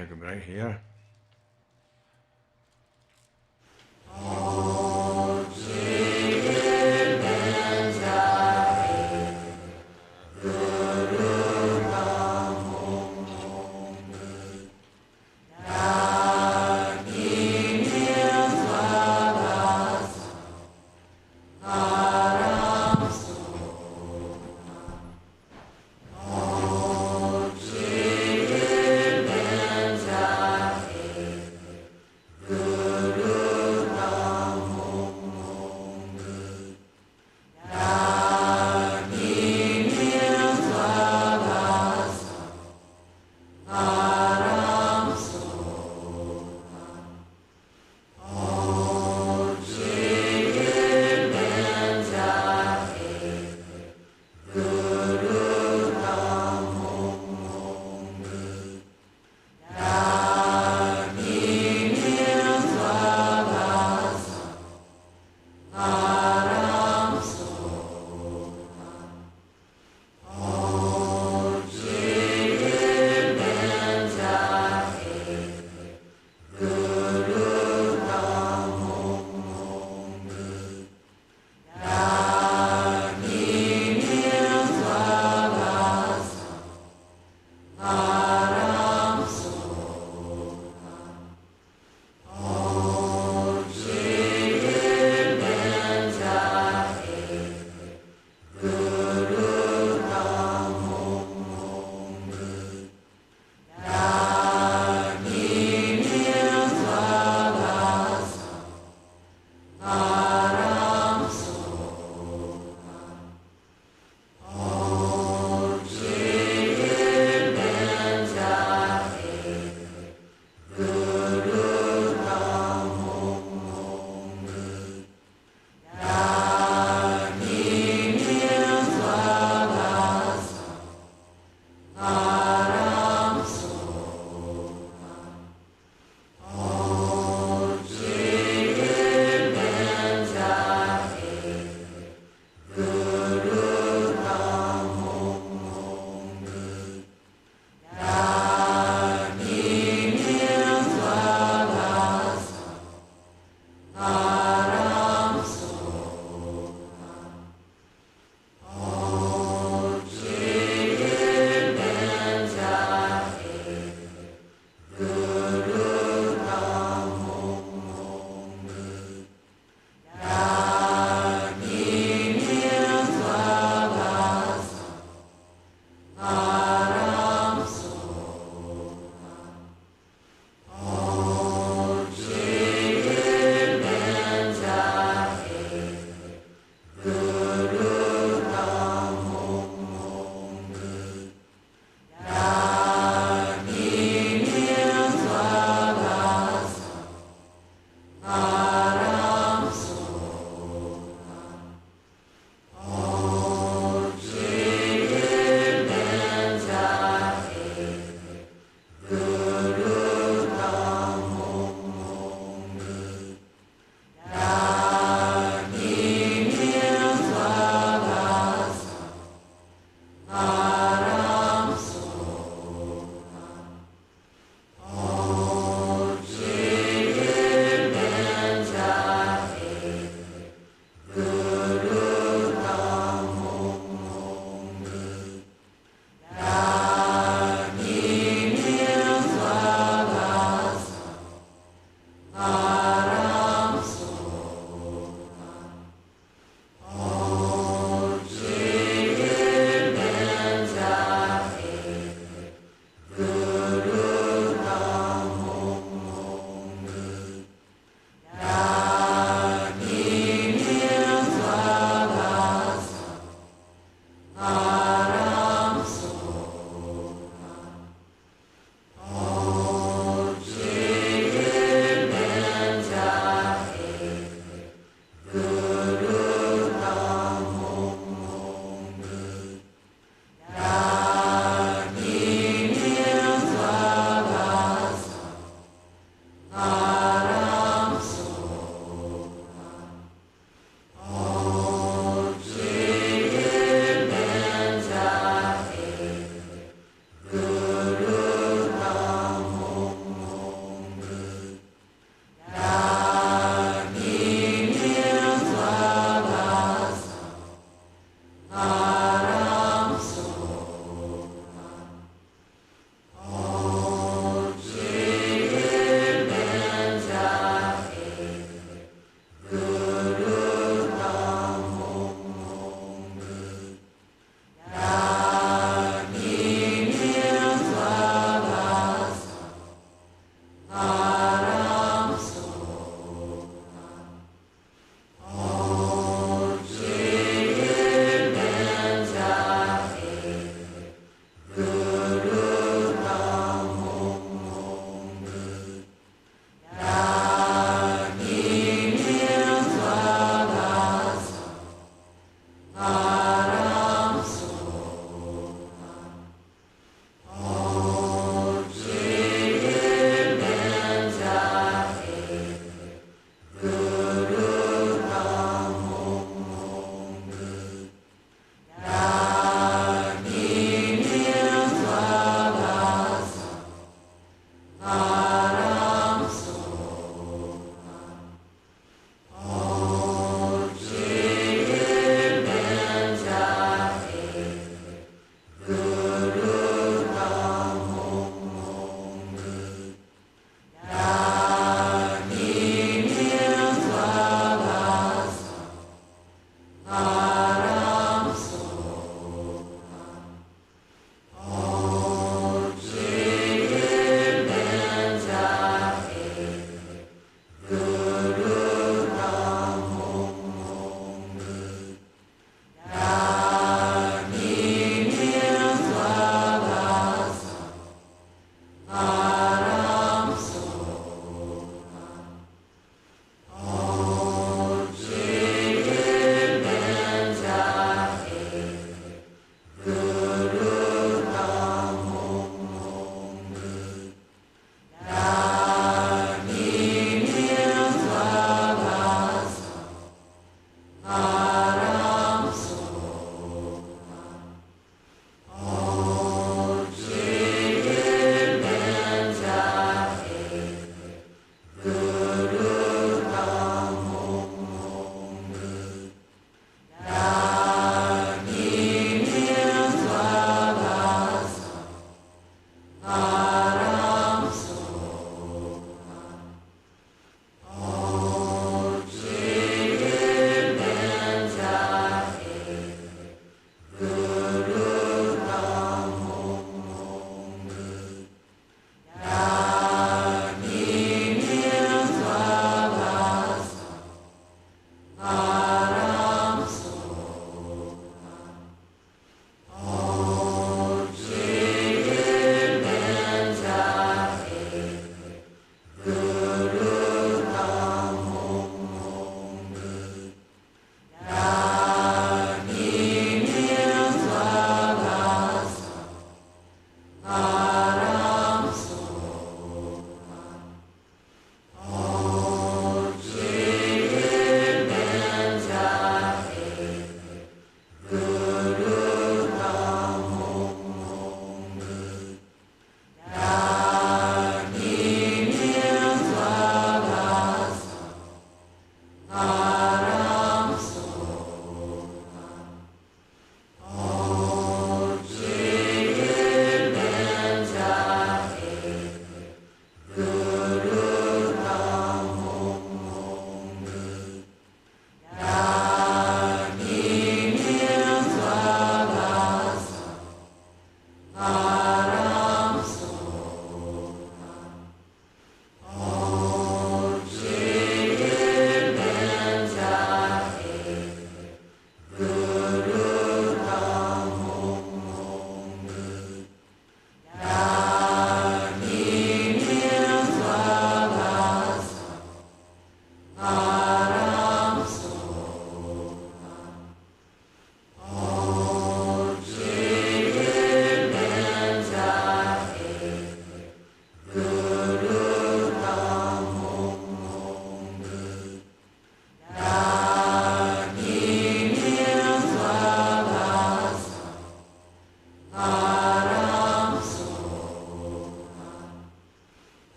Take a break here.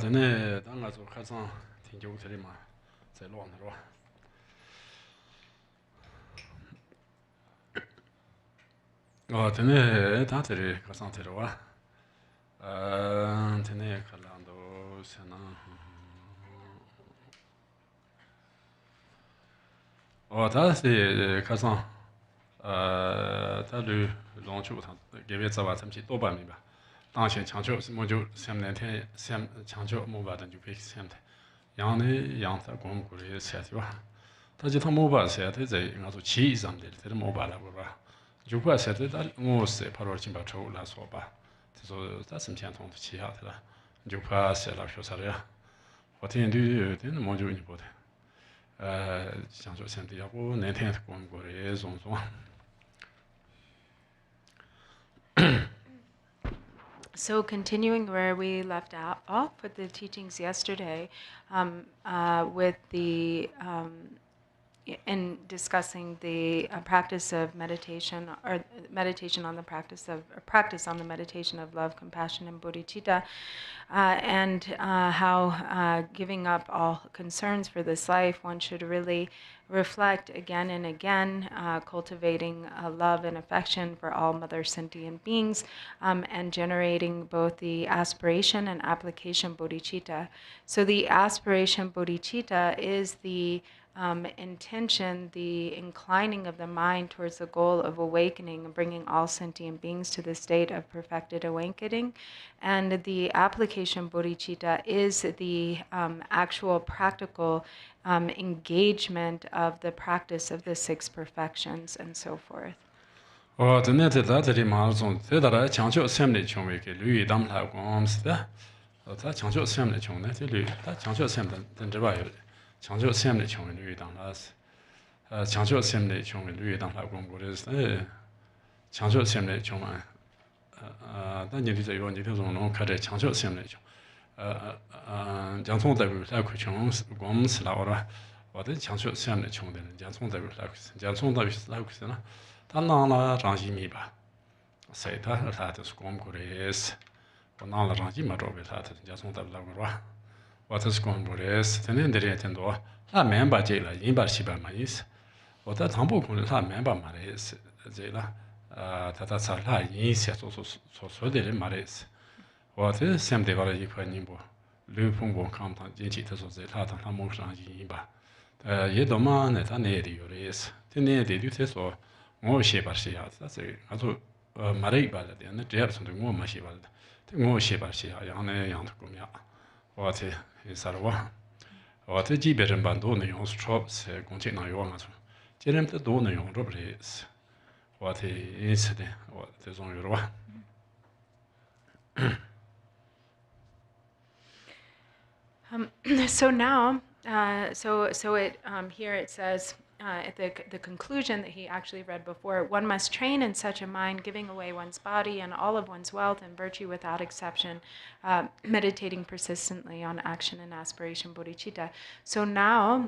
dene danga zo khazan tinjong terima ze lo na ro dene ta tere khazan tere wa dene khalando sena ta se khazan ta lu long chu ta ge be za wa sam chi to ba mi ba 当前强求么就下面天下强求么吧的就被现的，养的养在光顾的菜对吧？但是他么吧菜的在我说气上的，他的么吧了不吧？就把菜的他我是怕罗金把抽来说吧，他说他什么钱通气下的了，就怕菜了学啥的呀？我天对天么就你不的，想说现在要不那天光顾的种种。So continuing where we left off with the teachings yesterday, with the in discussing the practice of meditation, or meditation on the practice of, or practice on the meditation of love, compassion, and bodhicitta, and how giving up all concerns for this life, one should really reflect again and again, cultivating love and affection for all mother sentient beings, and generating both the aspiration and application bodhicitta. So the aspiration bodhicitta is the intention, the inclining of the mind towards the goal of awakening and bringing all sentient beings to the state of perfected awakening. And the application bodhicitta is the actual practical engagement of the practice of the six perfections and so forth. What is going Bores, Tenendere Tendo, La Member Jela, Yimba Shiba Mais, or that humble La Member Mares, Jela, Tata Sala, Yinsia, so did Mares. What is Sam de Valley Nimbo, Lupung Compton, Jinchitas of the Tata Hamoshan Yimba. Yedoman at an area race, Tenede, you test or more Shiba Shia, that's a Marie Ballad, and the Jefferson to more Mashibald, the more Shiba Shia, Yana Yantukumia. What is Sarwa? What a GBI bandone on shops, Conchina Yongas. Jerem the donor on robberies. What is the what is on your one? So now, so it here it says at the conclusion that he actually read before, one must train in such a mind, giving away one's body and all of one's wealth and virtue without exception, meditating persistently on action and aspiration bodhicitta. So now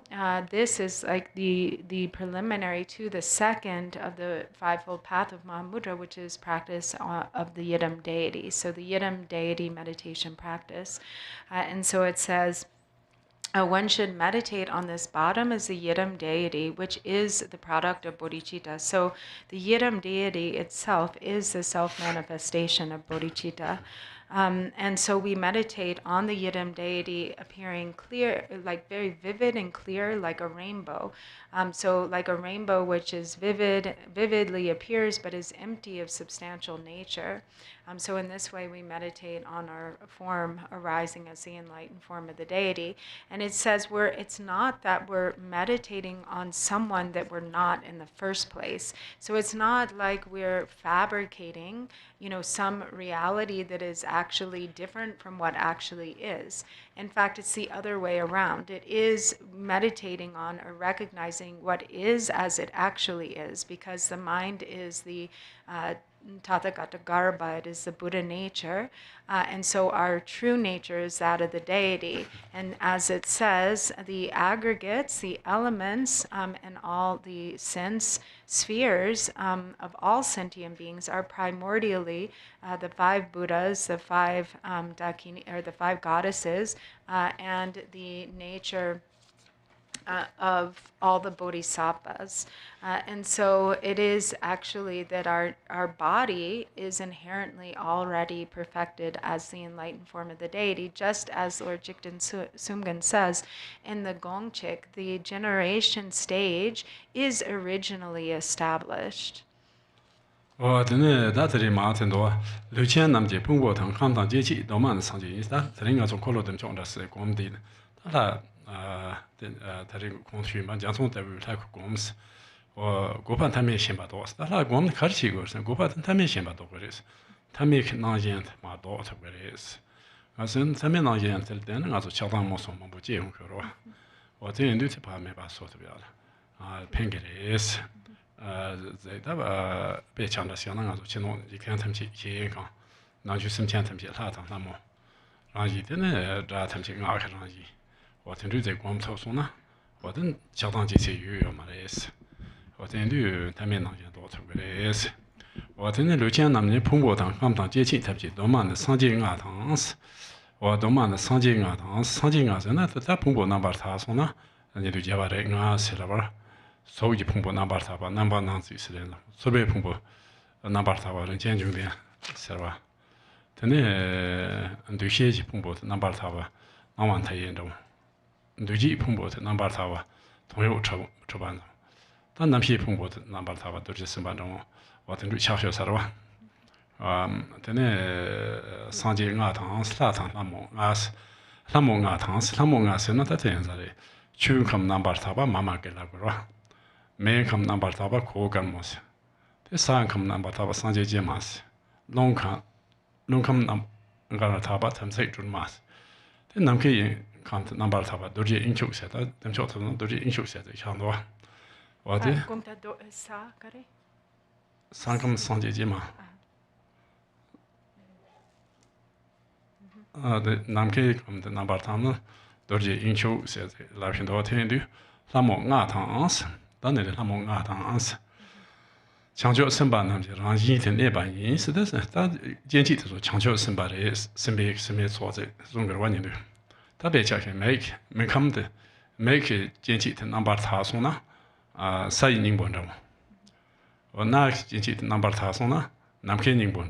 this is like the preliminary to the second of the Fivefold Path of Mahamudra, which is practice of the yidam deity. So the yidam deity meditation practice. And so it says, one should meditate on this bottom as the yidam deity, which is the product of bodhicitta. So the yidam deity itself is the self-manifestation of bodhicitta. And so we meditate on the yidam deity appearing clear, like very vivid and clear, like a rainbow. So like a rainbow which is vividly appears, but is empty of substantial nature. So in this way we meditate on our form arising as the enlightened form of the deity. And it says it's not that we're meditating on someone that we're not in the first place. So it's not like we're fabricating, some reality that is actually different from what actually is. In fact, it's the other way around. It is meditating on or recognizing what is as it actually is, because the mind is the Tathagata Garbha, it is the Buddha nature, and so our true nature is that of the deity. And as it says, the aggregates, the elements, and all the sense spheres of all sentient beings are primordially the five Buddhas, the five Dakini, or the five goddesses, and the nature of all the bodhisattvas. And so it is actually that our body is inherently already perfected as the enlightened form of the deity, just as Lord Jigten Sumgön says in the Gongchik, the generation stage is originally established. Gopan Tami Shimbados, the Lagom Karchigos, and Gopat Tami Shimbadoris, Tamik Nagent, my daughter, is. As in Taminagent till then, as a Chadamos on Mabuji, or the Indutipa Meba Sotavial. Pengeris, they have a bitch on the Siana, as Chino, you can't have Chica. Now you some chantam Lata Lamo. Raji didn't Ratam Ching Raji. What in do they come to Sona? 我的相当这些有嘛的是，我真的他们那些多出个的是，我真的刘强他们碰过当他们当节气，他们多嘛的上节啊当是，我多嘛的上节啊当上节啊是那他碰过那把他说呢，人家就接把的啊是了吧，所以碰过那把他吧，那把那子是的了，所以碰过那把他吧，人家就的是吧，他呢对些去碰过那把他吧，那完太严重。对这碰过的那把他吧，同样出版的，但那批碰过的那把他吧，都是什么种？我等于小学啥的吧，等呢上节牙堂是啥堂那么是牙堂是那他这样子的，去看那把他吧，妈妈给那个吧，没看那把他吧，可干么事？这三看那把他吧，上节节嘛是，弄看那个他吧，他们才准嘛是，这那可以。看那把他吧，都是英雄写的，等小头都是英雄写的，差不多。我的三个上节节嘛，对，南开看的那把他们都是英雄写的，来片多听的，那么牙汤是，当年的那么牙汤是，强调身板那些，让一天那把人是的是，但前期的时候强调身板的身边错在中国玩的。他别讲些没看的，没去前期的那把他送呢，啥也拧不着，我那前期的那把他送呢，那可以拧不着，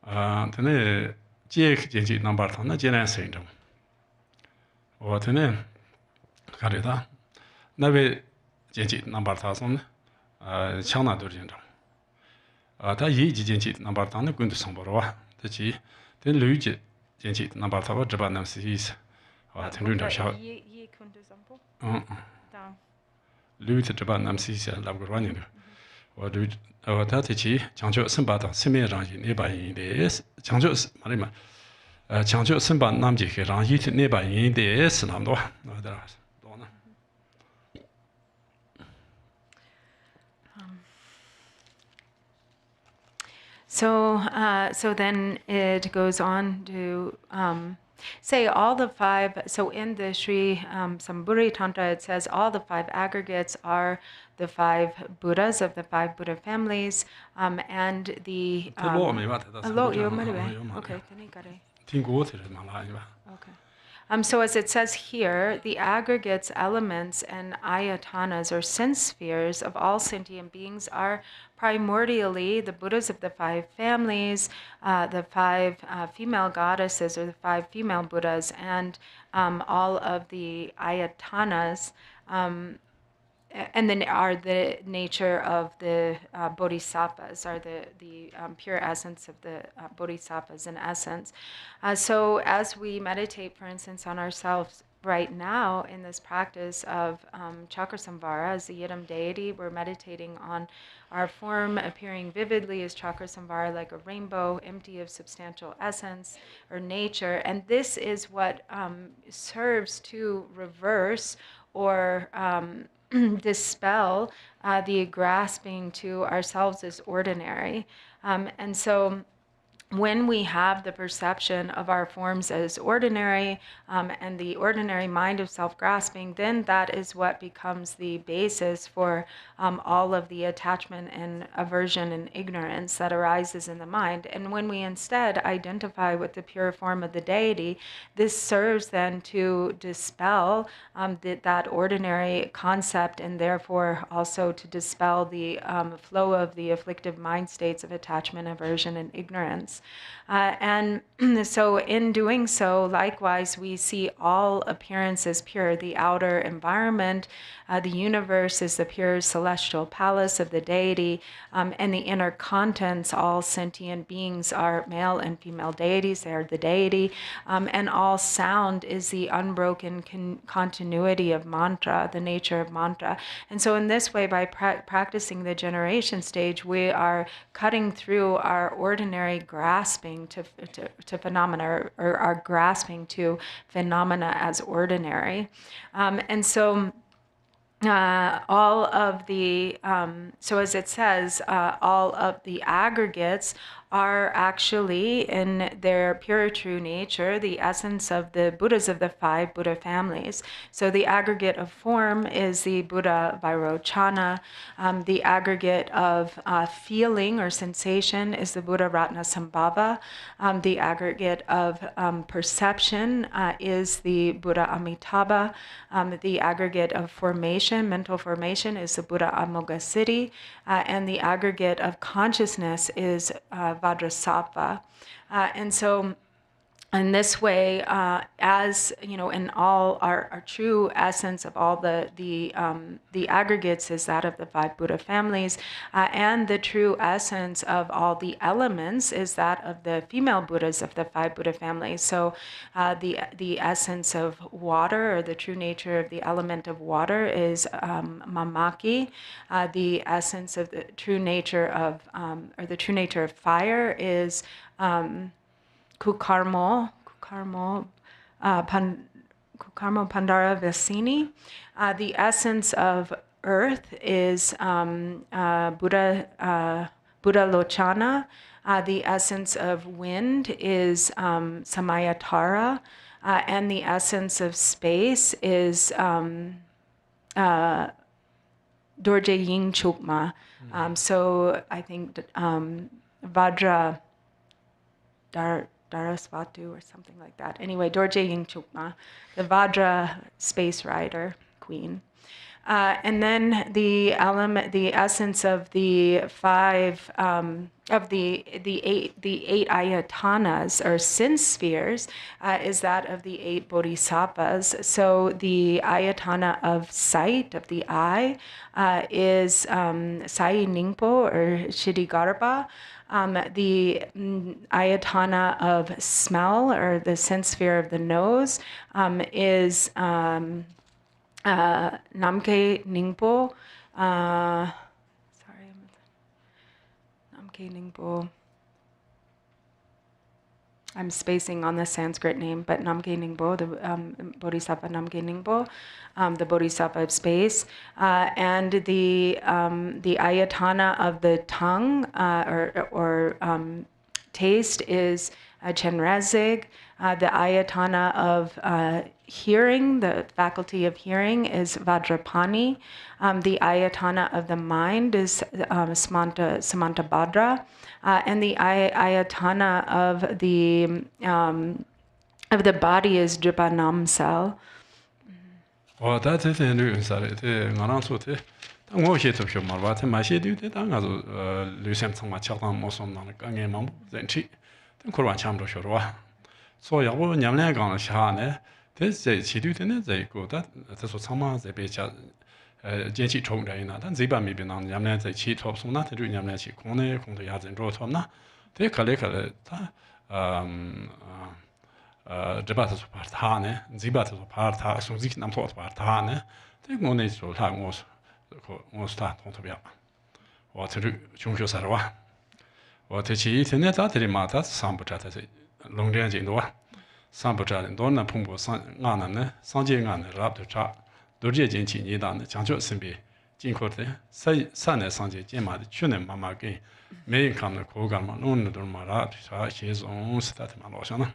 他那前期那把他那既然生着，我他那看着他，那位前期那把他送呢，抢那都认着，他一前期那把他那滚的上不着啊，他去，他累积。前期那把他把这把那是意思，听着点小，累积这把那是意思，那个玩意的，我累，他提起强调身把他身边让人那把人的，强调是嘛的嘛，强调身把那么几个让人那把人的是那么多，那的多呢。So then it goes on to say all the five. So in the Sri Samburi Tantra, it says all the five aggregates are the five Buddhas of the five Buddha families, and the. Okay. So as it says here, the aggregates, elements, and ayatanas, or sense spheres of all sentient beings are primordially the Buddhas of the five families, the five female goddesses, or the five female Buddhas, and all of the ayatanas, and then are the nature of the bodhisattvas, are the pure essence of the bodhisattvas in essence. So as we meditate, for instance, on ourselves right now in this practice of Cakramsamvara as the yidam deity, we're meditating on our form appearing vividly as Cakramsamvara, like a rainbow, empty of substantial essence or nature. And this is what serves to reverse or dispel the grasping to ourselves as ordinary. And so when we have the perception of our forms as ordinary and the ordinary mind of self-grasping, then that is what becomes the basis for all of the attachment and aversion and ignorance that arises in the mind. And when we instead identify with the pure form of the deity, this serves then to dispel that ordinary concept, and therefore also to dispel the flow of the afflictive mind states of attachment, aversion, and ignorance. And so in doing so, likewise, we see all appearance as pure. The outer environment, the universe is the pure celestial palace of the deity, and the inner contents, all sentient beings are male and female deities, they are the deity, and all sound is the unbroken continuity of mantra, the nature of mantra. And so in this way, by practicing the generation stage, we are cutting through our ordinary grasping to phenomena, or our grasping to phenomena as ordinary. And so all of the, so as it says, all of the aggregates are actually, in their pure true nature, the essence of the Buddhas of the 5 Buddha families. So the aggregate of form is the Buddha Vairochana. The aggregate of feeling or sensation is the Buddha Ratnasambhava. The aggregate of perception is the Buddha Amitabha. The aggregate of formation, mental formation, is the Buddha Amoghasiddhi. And the aggregate of consciousness is Vajrasattva. And so in this way, as you know, in all our true essence of all the aggregates is that of the 5 Buddha families, and the true essence of all the elements is that of the female Buddhas of the 5 Buddha families. So, the essence of water, or the true nature of the element of water, is mamaki. The essence of the true nature of, or the true nature of fire, is Kukarmo Pandara Vasini. The essence of earth is Buddha Lochana. The essence of wind is Samayatara. And the essence of space is Dorje Ying Chukma. So I think Vajra Darasvatu or something like that. Anyway, Dorje Ying Chukma, the Vajra space rider queen. And then the essence of the 5 of the 8 ayatanas or sense spheres is that of the 8 bodhisattvas. So the ayatana of sight, of the eye, is Sai Ningpo or Shirigarbha. The ayatana of smell, or the sense sphere of the nose, is Namke Ningpo. Namke Ningpo. I'm spacing on the Sanskrit name, but Namke Ningpo, the Bodhisattva Namke Ningpo, the Bodhisattva of space, and the ayatana of the tongue or taste is Chenrezig. The ayatana of hearing, the faculty of hearing, is Vajrapani. The ayatana of the mind is Samantabhadra. And the ayatana of the body is Drupon cell. Oh, that's it. Sorry, the Naranso. I'm here to show my what my shade do that. I'm Lucem Sama Chatham Mosom Nangam, then she, then Koran Chamber Shoroa. So Yabu Yamlagan Shane, this she do then they go that that's what some they be Jenchi Chong Dana, and Ziba maybe non Yamlan, they cheat of some not to do Yamlan, she Kone, Kong the Yards and Rotomna. They collect debatas part Hane, Zibatas part Has, so Zik Nam thought part Hane, they go nature to time was start on to be up. What to do, Chunko Sarwa. What to cheat in it at the Matas, some butcher, long range in the one. Some butcher and Donna Pumbo San Sanjing and Rap the Chap. Dorje Jinchi Yidam, Chancho Simbi, Jinkote, San Sanji, Jima, Chunem Mama Gay, may come the Kogama, no Dormara, she is on Statement Ocean.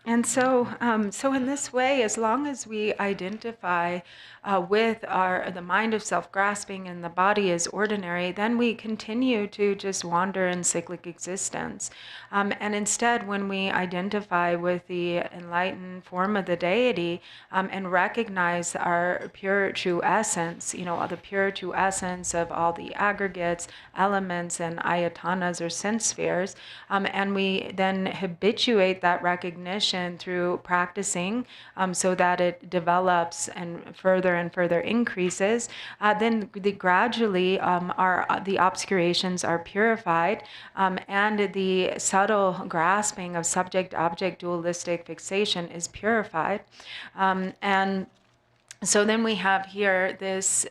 And so, so in this way, as long as we identify with the mind of self-grasping and the body as ordinary, then we continue to just wander in cyclic existence. And instead, when we identify with the enlightened form of the deity and recognize our pure true essence, you know, the pure true essence of all the aggregates, elements, and ayatanas or sense spheres, and we then habituate that recognition through practicing so that it develops and further increases, then gradually the obscurations are purified, and the subtle grasping of subject-object dualistic fixation is purified. And so then we have here this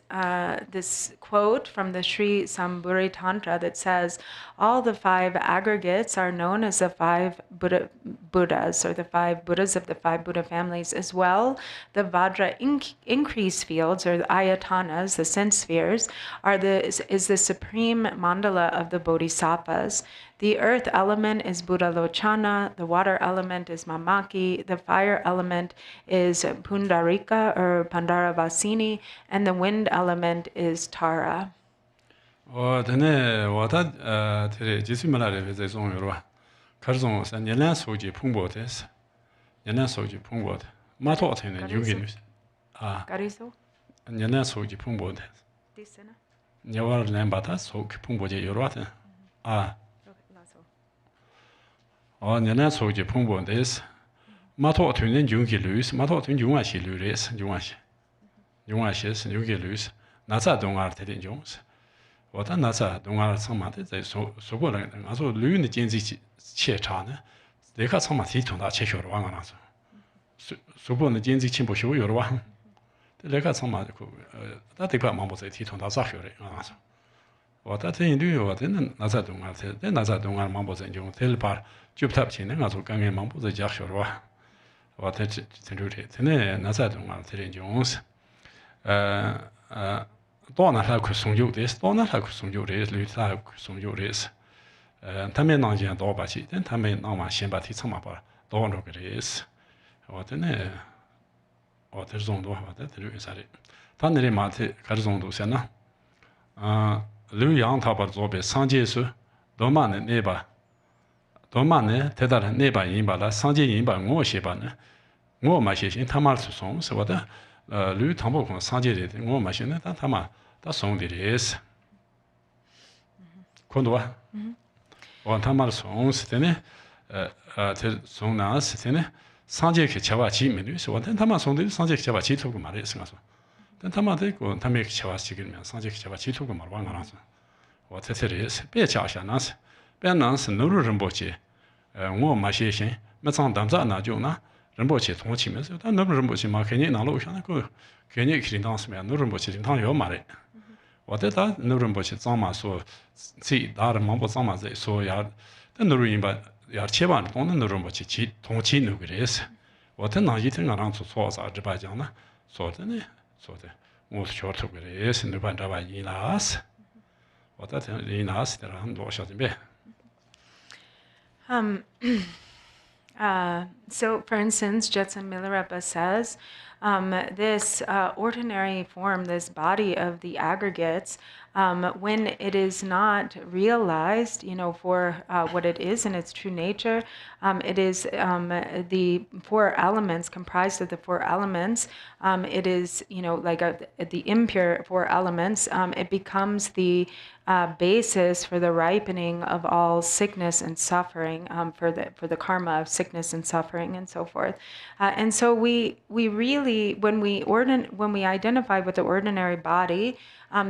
quote from the Sri Sambhuri Tantra that says, all the 5 aggregates are known as the 5 Buddhas, or the 5 Buddhas of the 5 Buddha families as well. The Vajra increase fields, or the ayatanas, the sense spheres, is the supreme mandala of the bodhisattvas. The earth element is Buddha Lochana, the water element is Mamaki, the fire element is Pundarika or Pandaravasini, and the wind element is Tara. 전에 와다 지스말라레 제송 여러 가르송 산년란 소지 풍보데스 년란 소지 풍보데 마토 어테는 유긴 Gariso? 년란 소지 풍보데 Disena? 녀월 렘바타 소 풍보제 여러와데 년란 소지 풍보데스 마토 어테는 유긴 루스 마토 어테는 유아시 루레스 유아시스 유긴 루스 나사 동아르테된 종스 我的那啥东阿上马的在说过了，俺说旅游的经济切差呢，这个上马提从他切小的话，俺说，说过的经济进步小有的话，这个上马就他这块忙不在提从他咋小的，俺说，我的这旅游的那啥东阿，这那啥东阿忙不在用，这里把就不太清的，俺说刚刚忙不在家小的话，我的这这这那啥东阿这里用是，多拿来去送酒的，多拿来去送酒的，旅来去送酒的是，他们那件多把起，但他们那嘛先把提成嘛把多那个的是，我真的，我这种多，我这旅啥的，他那里嘛的开始种多些呢，旅阳他把做别上街是，多嘛呢那把，多嘛呢，他那那把人把他上街人把我些把呢，我嘛些先他嘛是送是我的。旅汤不空上街的，我嘛现在他嘛他送的也是，看到啊？我他妈的送是的呢，这送那是的呢，上街去吃瓦鸡没的是我，但他妈送的上街去吃瓦鸡头个嘛的是我说，但他妈这个他没去吃瓦鸡个面，上街去吃瓦鸡头个嘛我讲说，我这这的是别家下那是，别那是努力人不去，我嘛些先，没长当咋那就那。 人不去同情面是，但那不人不去嘛？肯定拿路上那个，肯定肯定当什么呀？那人不去，他要嘛的。我在他那人不去，张嘛说，这大的忙不张嘛在说呀，但那人把呀千万东那人不去，去同情那个人是。我在那一天俺让做错啥子吧讲呢？说的呢，说的，我小头个人是那办这玩意啦是。我在这人那是的很多小弟妹。So, for instance, Jetsun Milarepa says, this ordinary form, this body of the aggregates, when it is not realized, for what it is in its true nature, it is the four elements, comprised of the four elements. It is, like the impure four elements. It becomes the basis for the ripening of all sickness and suffering, for the karma of sickness and suffering and so forth. And so we really, when we identify with the ordinary body,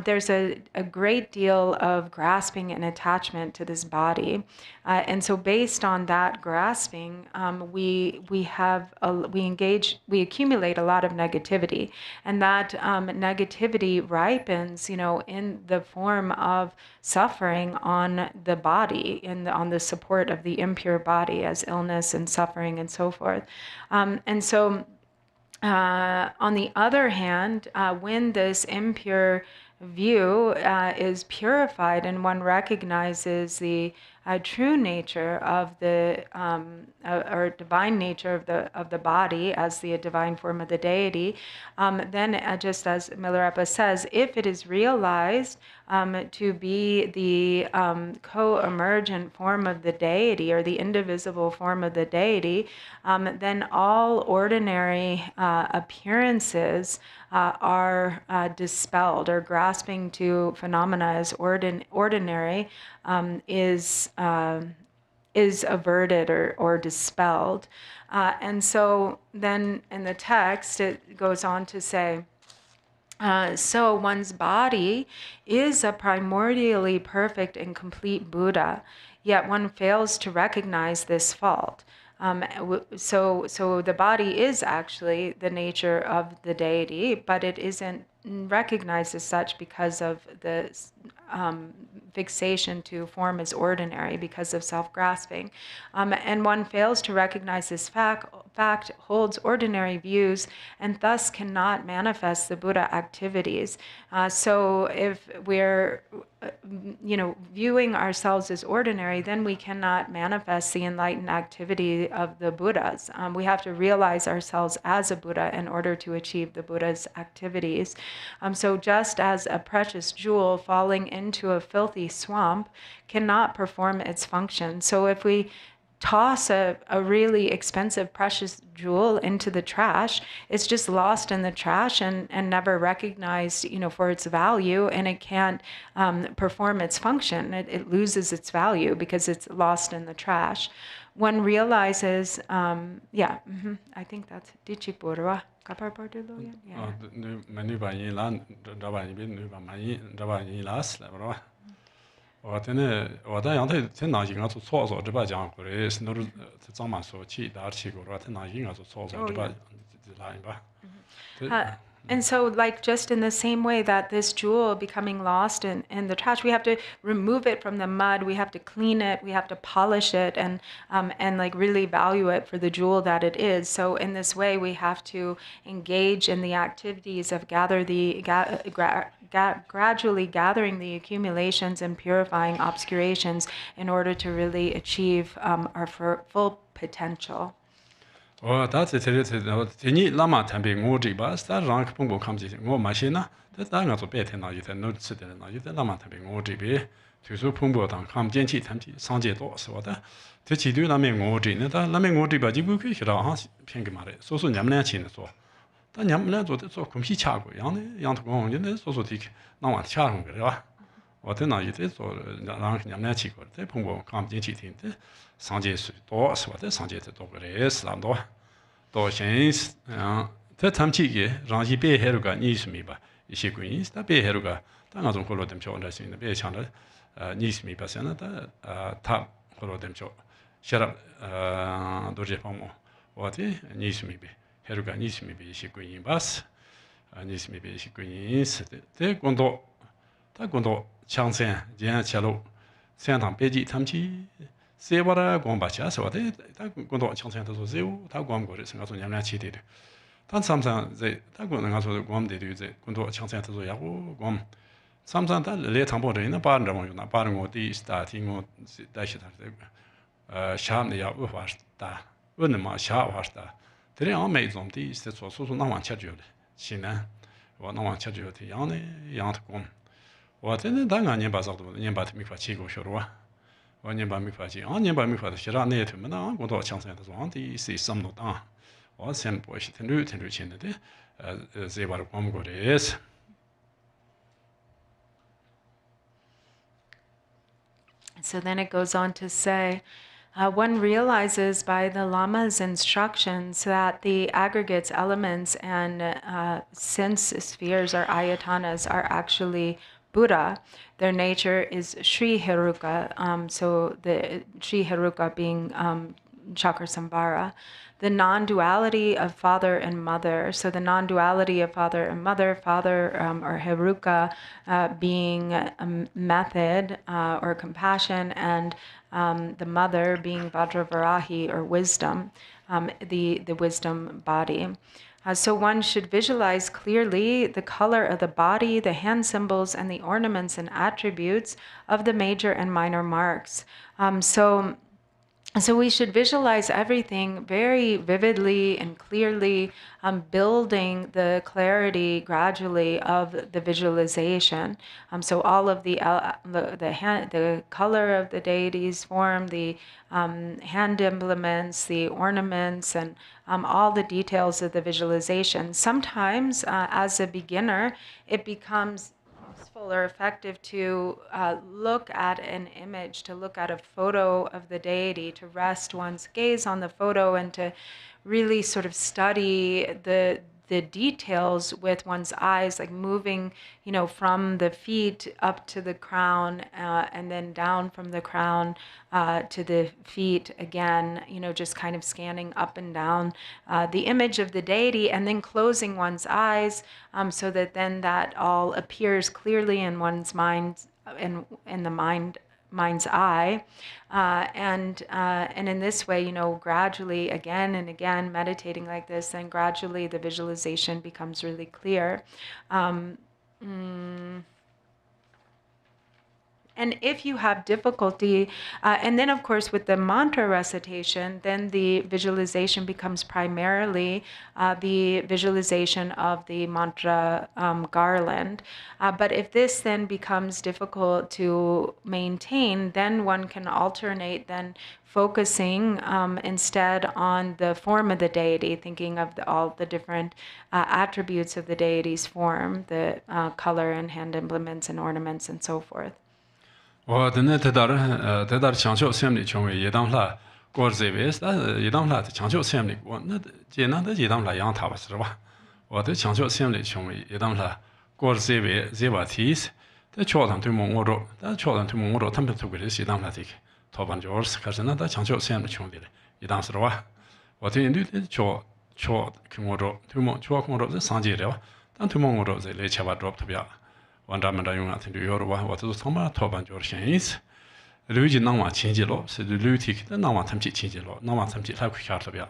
there's a great deal of grasping and attachment to this body, and so based on that grasping, we accumulate a lot of negativity, and that negativity ripens, in the form of suffering on the body, on the support of the impure body as illness and suffering and so forth, and so. On the other hand, when this impure view is purified and one recognizes the true nature of the or divine nature of the body as the divine form of the deity, then just as Milarepa says, if it is realized to be the co-emergent form of the deity or the indivisible form of the deity, then all ordinary appearances are dispelled, or grasping to phenomena as ordinary is averted or dispelled. And so then in the text it goes on to say, so one's body is a primordially perfect and complete Buddha, yet one fails to recognize this fault. So the body is actually the nature of the deity, but it isn't recognized as such because of the fixation to form as ordinary, because of self-grasping. And one fails to recognize this fact fact holds ordinary views and thus cannot manifest the Buddha activities. So if we're viewing ourselves as ordinary, then we cannot manifest the enlightened activity of the Buddhas. We have to realize ourselves as a Buddha in order to achieve the Buddha's activities. So just as a precious jewel falling into a filthy swamp cannot perform its function, so if we toss a really expensive precious jewel into the trash, it's just lost in the trash and never recognized for its value, and it can't perform its function. It loses its value because it's lost in the trash. One realizes, I think that's Dichipurwa. And so, like, just in the same way that this jewel becoming lost in the trash, we have to remove it from the mud, we have to clean it, we have to polish it, and like really value it for the jewel that it is. So in this way, we have to engage in the activities of gradually gathering the accumulations and purifying obscurations in order to really achieve our full potential. That's it. Any Lama Tambi Ngodi Bas, that rank Pungo comes in more machine, that I got to bet and I get a note sitting and I get the Lama Tambi Ngodi be to so Pungo and come Genchi Tamti, Sanje Dos, water. Tichi do Lame Ngodi, that Lame Ngodi Bajibuki, Hans Pingamare, so soon Yamnachin so. Then Yamna so Kumshi Chago, Yan to go on in this also take no one charm. What then I did so rank Yamnachi, the Pungo come Genchi Tinte. Sanje Dos, what the Sanje Togres, Lando, Doshens, the Tamchi, Ranji Bay Heruga, Nismiba, Ishikuins, the Bay Heruga, Tanazon Holo them show in the Bay Channel, Nismiba Senata, Tap Holo them show, shut up, Dojepomo, what Nismibi, Heruga Nismibi, Ishikuin Bas, Nismibi, Ishikuins, the Gondo, Tagondo, Chansen, Jan Chalo, Santam Beji Tamchi. Sevara Gombacha, so they go to Chantan to Zio, Tagom Goris, and also Yamachi did. Then sometimes they Tagon also Gom did the Gondo Chantan to Yahoo, Gom. Sometimes that late on board in a barn, not barn or the starting or dash Sham the Yahoo was that. When my Shah was that. They are made on these, that's also no one charged. Shina, or no one charged Yan Gom. What in the Dangan Yabas of the Yambat Mifachigo Shorwa. When you buy me for you, on you buy me for the Shira near to Mana, go to a chance at one, the see some not on. Or send boys to do to reach in the day, as they were one good is. So then it goes on to say, one realizes by the Lama's instructions that the aggregates, elements, and sense spheres or ayatanas are actually Buddha. Their nature is Sri Heruka, so the Sri Heruka being Cakramsamvara. The non-duality of father and mother, so the non-duality of father and mother, father or Heruka being a method or compassion, and the mother being Vajravarahi or wisdom, the wisdom body. So one should visualize clearly the color of the body, the hand symbols, and the ornaments and attributes of the major and minor marks. So we should visualize everything very vividly and clearly, building the clarity gradually of the visualization. So all of the color of the deity's form, the hand implements, the ornaments, and all the details of the visualization. Sometimes, as a beginner, it becomes useful or effective to look at an image, to look at a photo of the deity, to rest one's gaze on the photo and to really sort of study the details with one's eyes, like moving, from the feet up to the crown and then down from the crown to the feet again, just kind of scanning up and down the image of the deity and then closing one's eyes so that then that all appears clearly in one's mind, in the mind's eye. And in this way, gradually, again and again, meditating like this, then gradually the visualization becomes really clear. And if you have difficulty, and then of course with the mantra recitation, then the visualization becomes primarily the visualization of the mantra garland. But if this then becomes difficult to maintain, then one can alternate then focusing instead on the form of the deity, thinking of all the different attributes of the deity's form, the color and hand implements and ornaments and so forth. وأنا تدار شانشو سامي شوي يدام لا قرزيبس يدام لا شانشو سامي وأنا جينا ده يدام لا يان تابس ربا وده شانشو سامي شوي يدام لا قرزيبي زيباتيس ده شوالن تمونورو ده شوالن تمونورو تمن تقوليس يدام لا تيك طبعا جورس كارزنا ده شانشو سامي شوي ده يدام سروا وده يندو ده شو كمورو تمون شو كمورو ده سانجي ربا ده تمونورو ده ليه شباب دروب تبيا Wandamanda Yunga to Yoruba, what is Toma, Toban Georgians. Luigi Nama Chingelo, said the Lutic, the Nama Temchi Chingelo, Nama Temchi Hakuhartabia.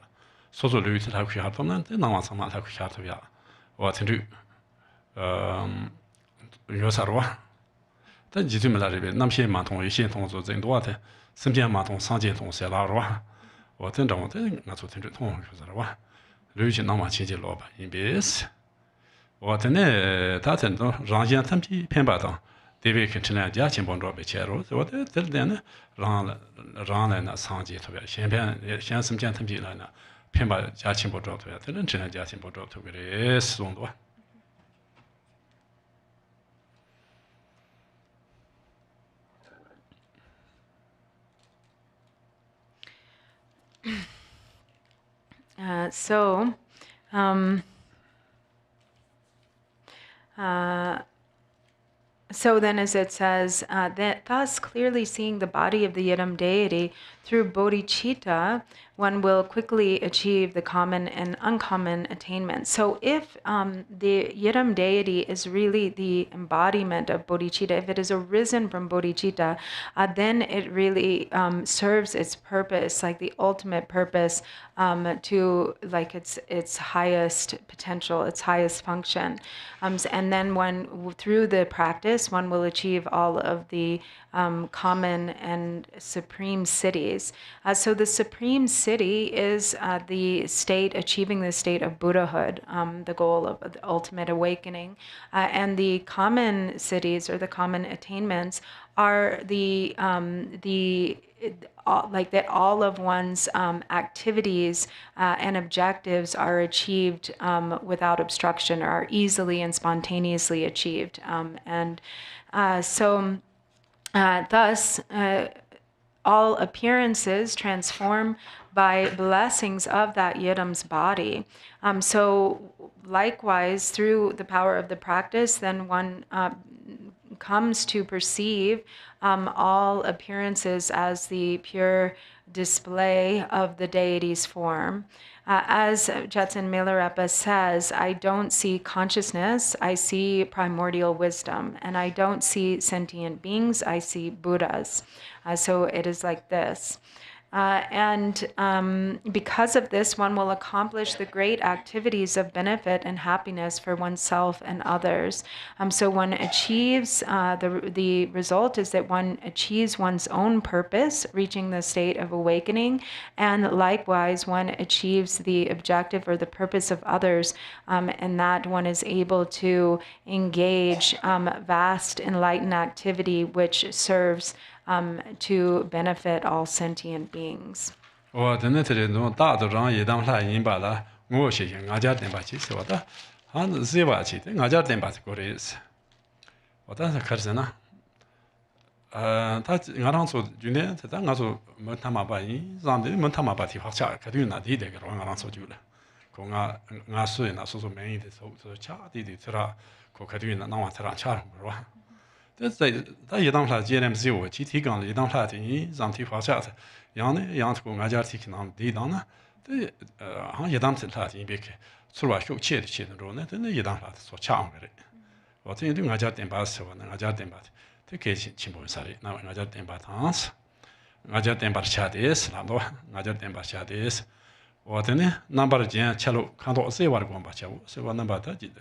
So the Luit Hakuhartaman, the Nama Sama Hakuhartabia. What to do? Yosarwa. Then Jitumari, Namshi Maton, Shinton, in the water, Simpia Maton, Sanjeton, Selarwa. What in the not to tend to Tom, Luigi Nama Chingelo, in BS. 我真的他真的让人他们去偏把当，这边看起来家情帮助被切入，我这点呢让来那上级特别，先什么讲他们来呢，偏把家情帮助特别，这人真的家情帮助特别的使用多。So then, as it says, that thus clearly seeing the body of the yidam deity through bodhicitta, one will quickly achieve the common and uncommon attainment. So if the yidam deity is really the embodiment of bodhicitta, if it is arisen from bodhicitta, then it really serves its purpose, like the ultimate purpose, to like its highest potential, its highest function. And then through the practice, one will achieve all of the common and supreme cities. So the supreme city is achieving the state of Buddhahood, the goal of the ultimate awakening. And the common cities or the common attainments are like that all of one's activities and objectives are achieved without obstruction, or are easily and spontaneously achieved. Thus, all appearances transform by blessings of that yidam's body. So likewise, through the power of the practice, then one comes to perceive all appearances as the pure display of the deity's form. As Jetsun Milarepa says, I don't see consciousness, I see primordial wisdom, and I don't see sentient beings, I see Buddhas. So it is like this. Because of this, one will accomplish the great activities of benefit and happiness for oneself and others. So one achieves, the result is that one achieves one's own purpose, reaching the state of awakening, and likewise one achieves the objective or the purpose of others, and that one is able to engage vast enlightened activity which serves to benefit all sentient beings. That's that yidam la GMC wo chi ti gang yidam la ti zam ti fa cha yang ne yang ko nga jar ti kinam di dang na de han yidam ti la ti be ke surwa shu che de ro ne de yidam la so cha ang re wo ti nga jar den ba se wo nga jar den ba te ke chimbo sari na ngaja temba tans ngaja temba chades lando ngaja temba chades otene number jen chalo kando se war gomba chawo se wa number ta ji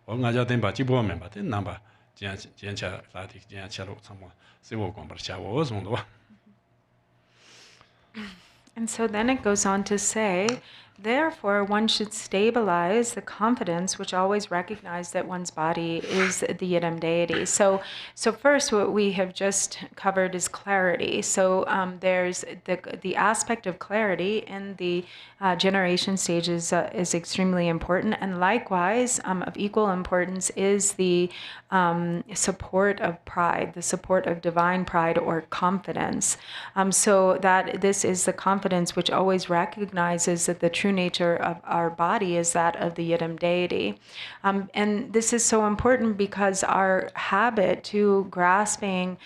o ngaja temba jibo memba te number jen cha la dik jen chalo samo se wo gomba chawo zondo. And so then it goes on to say, therefore, one should stabilize the confidence which always recognizes that one's body is the yidam deity. So first, what we have just covered is clarity. So there's the aspect of clarity in the generation stages is extremely important, and likewise, of equal importance is the support of pride, the support of divine pride or confidence. So that this is the confidence which always recognizes that the true nature of our body is that of the yidam deity. And this is so important because our habit to grasping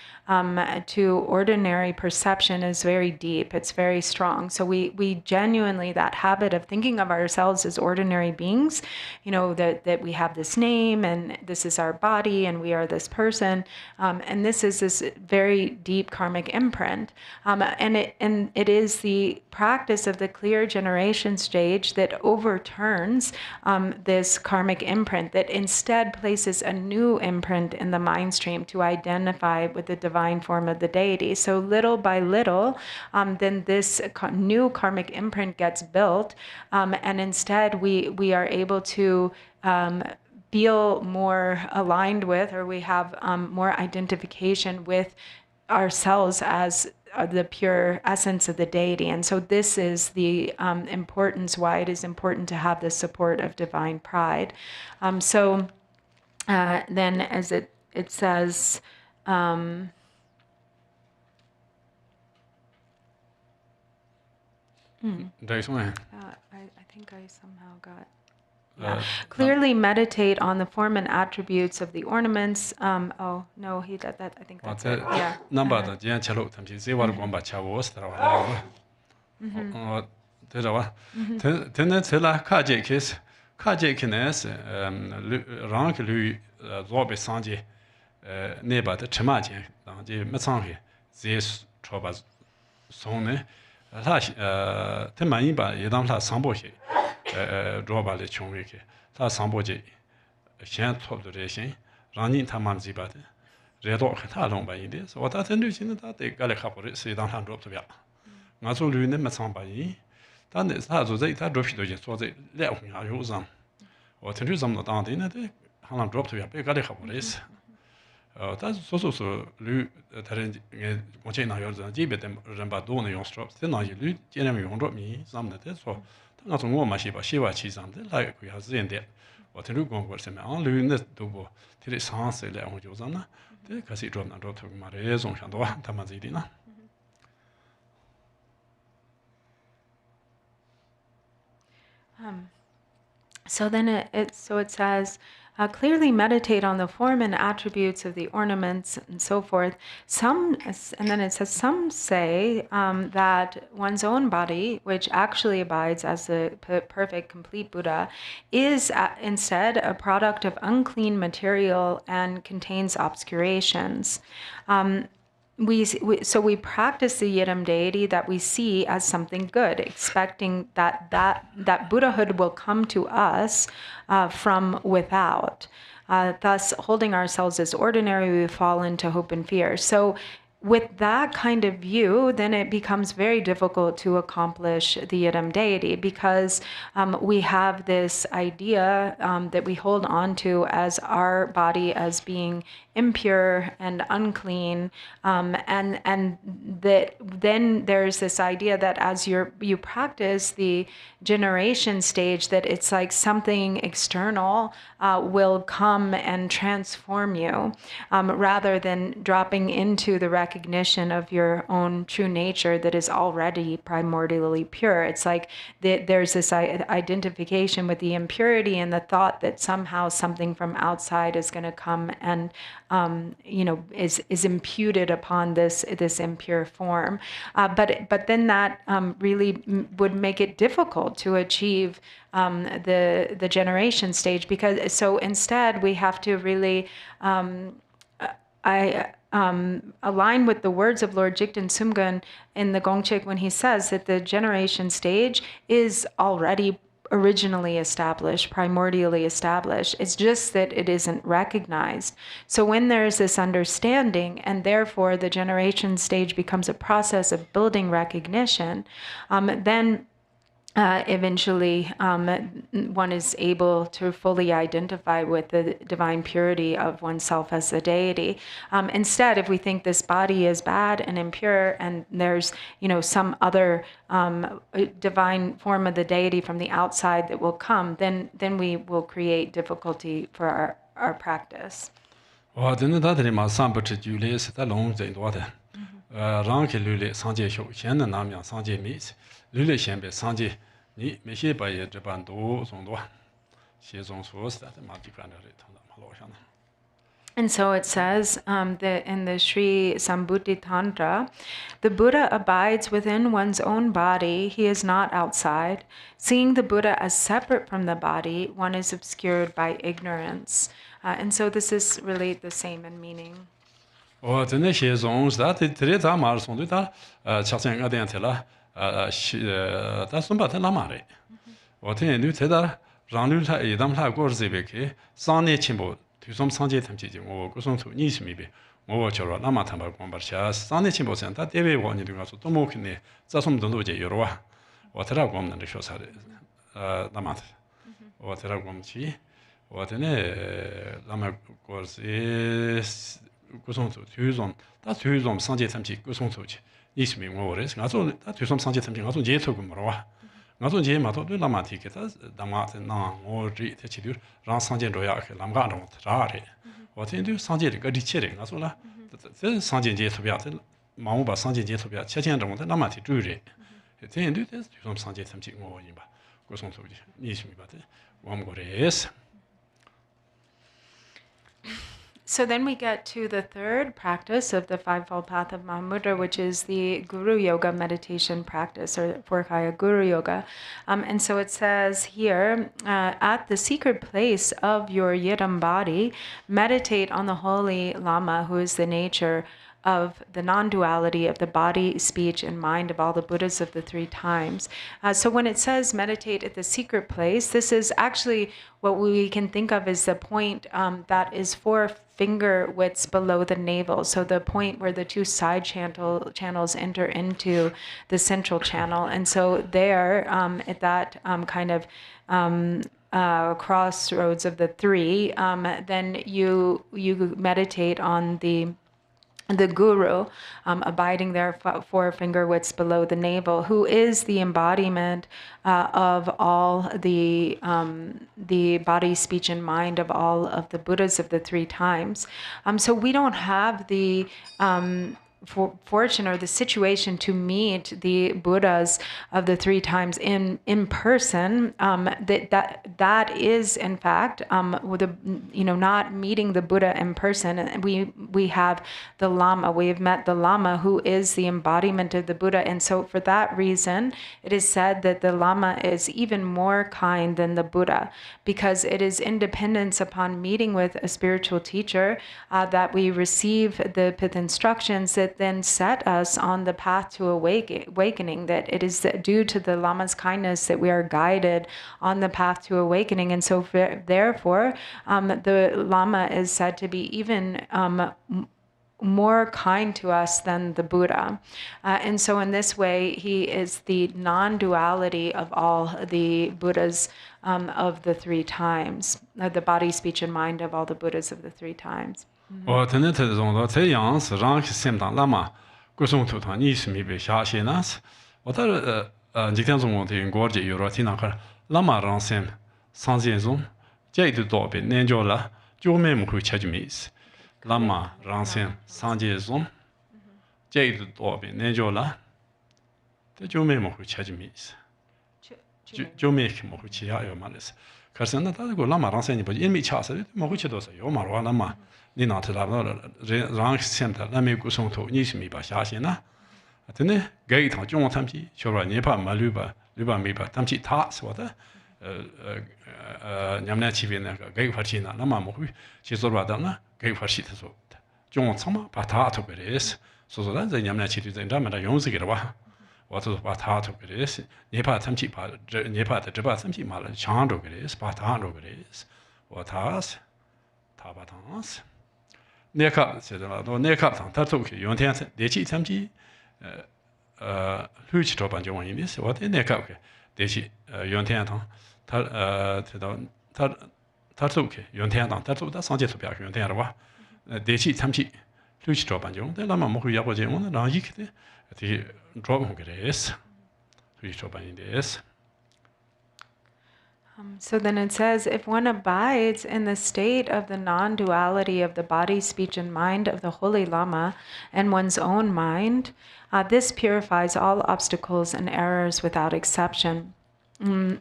to ordinary perception is very deep. It's very strong. So we genuinely, that habit of thinking of ourselves as ordinary beings, that we have this name and this is our body and we are this person. And this is this very deep karmic imprint. And it is the practice of the clear generation stage that overturns this karmic imprint, that instead places a new imprint in the mind stream to identify with the divine form of the deity. So little by little, then this new karmic imprint gets built, and instead we are able to feel more aligned with, or we have more identification with ourselves as the pure essence of the deity. And so this is the importance why it is important to have the support of divine pride. So then as it says, I think I somehow got... Clearly meditate on the form and attributes of the ornaments. Oh no, that I think that's it. Yeah. Number jen chalo tamsi se war gomba chawo stra wa. Terawa. Tene tela kaje kines rang lu zobe sanje neba de chema jen dang je metsang he ze choba sone la te mani ba yidam la sambo he droba le chongwe ke ta sambo je xian top de xin rangin ta mam ji ba de re do ta long ba yin de so ta ten lu xin ta de ga le kha por se dang han drop to bia nga zo lu ne ma sang ba yin ta ne sa zo zai ta drop shi do je so zai le hu ya yu zang wo ten lu zam no dang de ne de han drop to bia be ga le kha por is ta so lu ta ren nge mo che na yo zang ji be de ren ba do ne yong drop de na yi lu jian ne yong drop mi zam de de so那种我嘛是把西瓦起上的来个还是人的，我听说讲过什么啊？旅那都不，这里上市来我就讲呢，这可是做那做头嘛，这种想多，他们这里呢。So then it says, clearly meditate on the form and attributes of the ornaments and so forth. And then it says, some say that one's own body, which actually abides as the perfect, complete Buddha, is instead a product of unclean material and contains obscurations. So we practice the yidam deity that we see as something good, expecting that Buddhahood will come to us from without. Thus, holding ourselves as ordinary, we fall into hope and fear. So with that kind of view, then it becomes very difficult to accomplish the yidam deity because we have this idea that we hold on to as our body as being impure and unclean, and that then there's this idea that as you practice the generation stage, that it's like something external will come and transform you, rather than dropping into the recognition of your own true nature that is already primordially pure. It's like there's this identification with the impurity and the thought that somehow something from outside is going to come and is imputed upon this impure form, but then that really would make it difficult to achieve the generation stage, because so instead we have to really align with the words of Lord Jigten Sumgun in the Gongchik when he says that the generation stage is already originally established, primordially established. It's just that it isn't recognized. So when there's this understanding, and therefore the generation stage becomes a process of building recognition, then eventually one is able to fully identify with the divine purity of oneself as the deity. Instead, if we think this body is bad and impure and there's some other divine form of the deity from the outside that will come, then we will create difficulty for our practice. And so it says that in the Sri Sambhuti Tantra, the Buddha abides within one's own body. He is not outside. Seeing the Buddha as separate from the body, one is obscured by ignorance. And so this is really the same in meaning. So then we get to the third practice of the Fivefold Path of Mahamudra, which is the Guru Yoga meditation practice, or Fourkaya Guru Yoga. And so it says here, at the secret place of your yidam body, meditate on the holy Lama, who is the nature of the non-duality of the body, speech, and mind of all the Buddhas of the three times. So when it says meditate at the secret place, this is actually what we can think of as the point that is 4 finger widths below the navel. So the point where the 2 side channels enter into the central channel. And so there, at that kind of crossroads of the 3, then you meditate on the Guru, abiding there 4 finger widths below the navel, who is the embodiment of all the body, speech, and mind of all of the Buddhas of the 3 times. So we don't have the fortune or the situation to meet the Buddhas of the 3 times in person. That is in fact not meeting the Buddha in person. And we have the Lama. We have met the Lama, who is the embodiment of the Buddha. And so for that reason, it is said that the Lama is even more kind than the Buddha, because it is in dependence upon meeting with a spiritual teacher that we receive the pith instructions that then set us on the path to awakening, that it is due to the Lama's kindness that we are guided on the path to awakening. And so therefore, the Lama is said to be even more kind to us than the Buddha. And so in this way, he is the non-duality of all the Buddhas of the 3 times, the body, speech, and mind of all the Buddhas of the 3 times. Lama Ransen Sanje Zon, Jade Dobi, Nejola, the Jome Moku Chajmis. Jomek Mokuchia, your malice. Carsana go Lama Ransen, but in me chas, Mokuchidos, Yomar Lama, Nina Rank Center, Lame Gusonto, Nismi Bashashina. Atene, Gate, John Tamti, Chora Nepa, Maluba, Luba Mipa, Tamchi Tas, water. Nyamna Chivina, Gay Fachina, Lama Moku, she's over Dana, Gay Fashita. 좀 참아 바타토 그래스 소소다 이제 냠나 치도 이제 남나 용스기라 와 와도 바타토 그래스 네파 참치 바 네파 드바 참치 말 장도 그래스 바타도 그래스 와타스 타바타스 네카 세다도 네카 상타토 용天 대치 참치 류치 저반정 원인이스 와데 네카 대치 용天타 타르토케 연태야당 타르토다 상제토비아 연태야라와 대치 참치 류치 저반정 데라마 모후 야고제모는 라이키데 디 드롭 그레스 류치 저반인데스. So then it says, if one abides in the state of the non-duality of the body, speech, and mind of the Holy Lama and one's own mind, this purifies all obstacles and errors without exception. There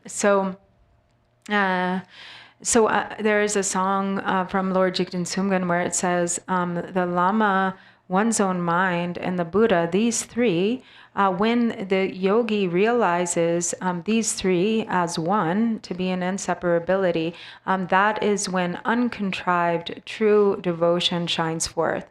is a song from Lord Jigten Sumgön where it says, the Lama, one's own mind, and the Buddha, these three, when the yogi realizes these three as one, to be an inseparability, that is when uncontrived true devotion shines forth.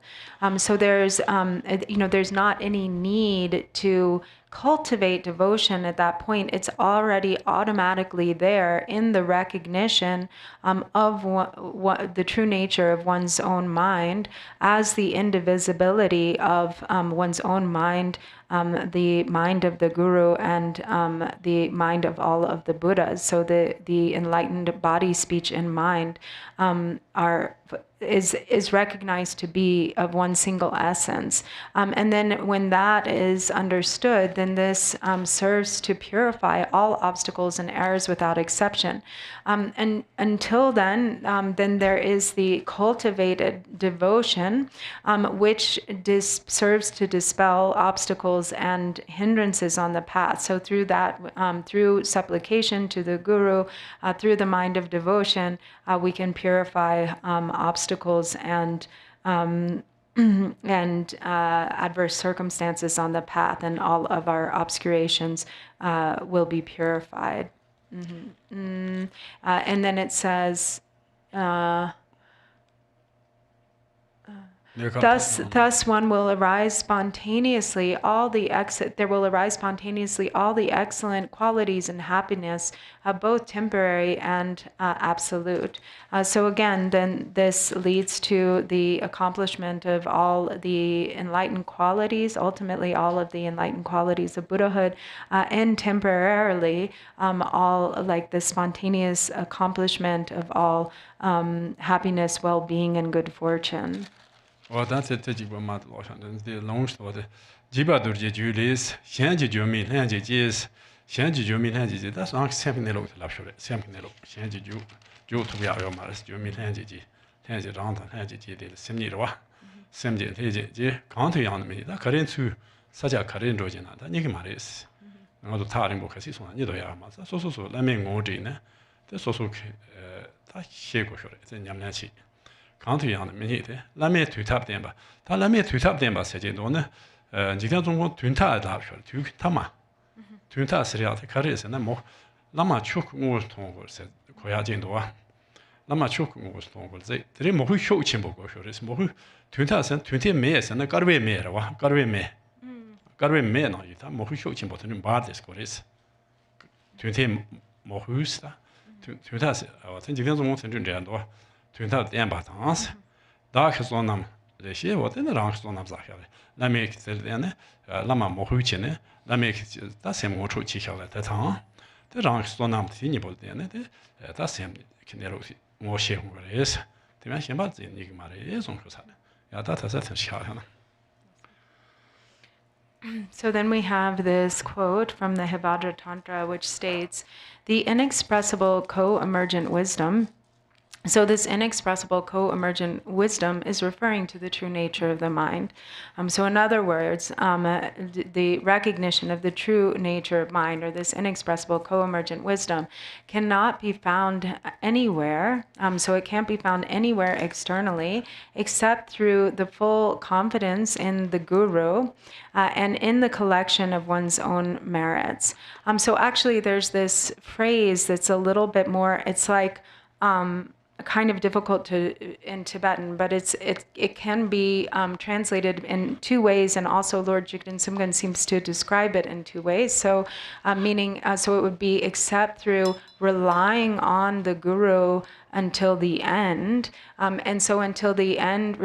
So there's not any need to cultivate devotion at that point. It's already automatically there in the recognition of the true nature of one's own mind as the indivisibility of one's own mind, the mind of the Guru, and the mind of all of the Buddhas. So the enlightened body, speech, and mind is recognized to be of one single essence. And then when that is understood, then this serves to purify all obstacles and errors without exception. And until then there is the cultivated devotion, which serves to dispel obstacles and hindrances on the path. So through that, through supplication to the Guru, through the mind of devotion, we can purify obstacles and adverse circumstances on the path, and all of our obscurations will be purified. And then it says, Thus one will arise spontaneously there will arise spontaneously all the excellent qualities and happiness, both temporary and absolute. So again, then this leads to the accomplishment of all the enlightened qualities, ultimately all of the enlightened qualities of Buddhahood, and temporarily all like the spontaneous accomplishment of all happiness, well-being, and good fortune. Well, that's it. The long story. GBI Durjee Shanji Jumi Lineages, Shanji Jumi Lineages. That's not something they look to something they look. Shanji Ju to be our Maras, Jumi Lineages, Tanji Ranta, Lineages, Semnira, Semji, Lineages, Country on me. That current to such a current Rojana, that Nikimaris. Not tiring book as is one, Nidoyamas. So, let me go dinner. There's also that shake of it in Yamnachi. Country on the minute, Lame to tap them, Talame to tap them by Sajidona, Jitan Tunta adoption, to Tama, Tunta serial carries and more. Lama Chuk more tongue, said Koyajindoa. Lama Chuk more tongue, they three more show chimbo, is more 2020 mayors and a Garway mayor, Garway may. Garway may not, more show chimbo in Bardis, Coris. 20 more who's 2000, I think you don't want to do. Tunta embatans, dark sonam, the she, what in the rank sonam Zachary. Let me tell then, Lama Mohuchine, let me that same more true chichal at the time. The rank sonam tinable then, that same Kinero more shame is. The mention about the enigma is on Crusade. Yeah, that has a shahana. So then we have this quote from the Hevajra Tantra, which states, the inexpressible co-emergent wisdom. So this inexpressible co-emergent wisdom is referring to the true nature of the mind. So in other words, the recognition of the true nature of mind, or this inexpressible co-emergent wisdom, cannot be found anywhere. So it can't be found anywhere externally, except through the full confidence in the Guru and in the collection of one's own merits. So actually there's this phrase that's a little bit more, it's like, kind of difficult to in Tibetan, but it can be translated in two ways, and also Lord Jigten Sumgön seems to describe it in two ways. So, meaning, so it would be except through relying on the Guru until the end, and so until the end,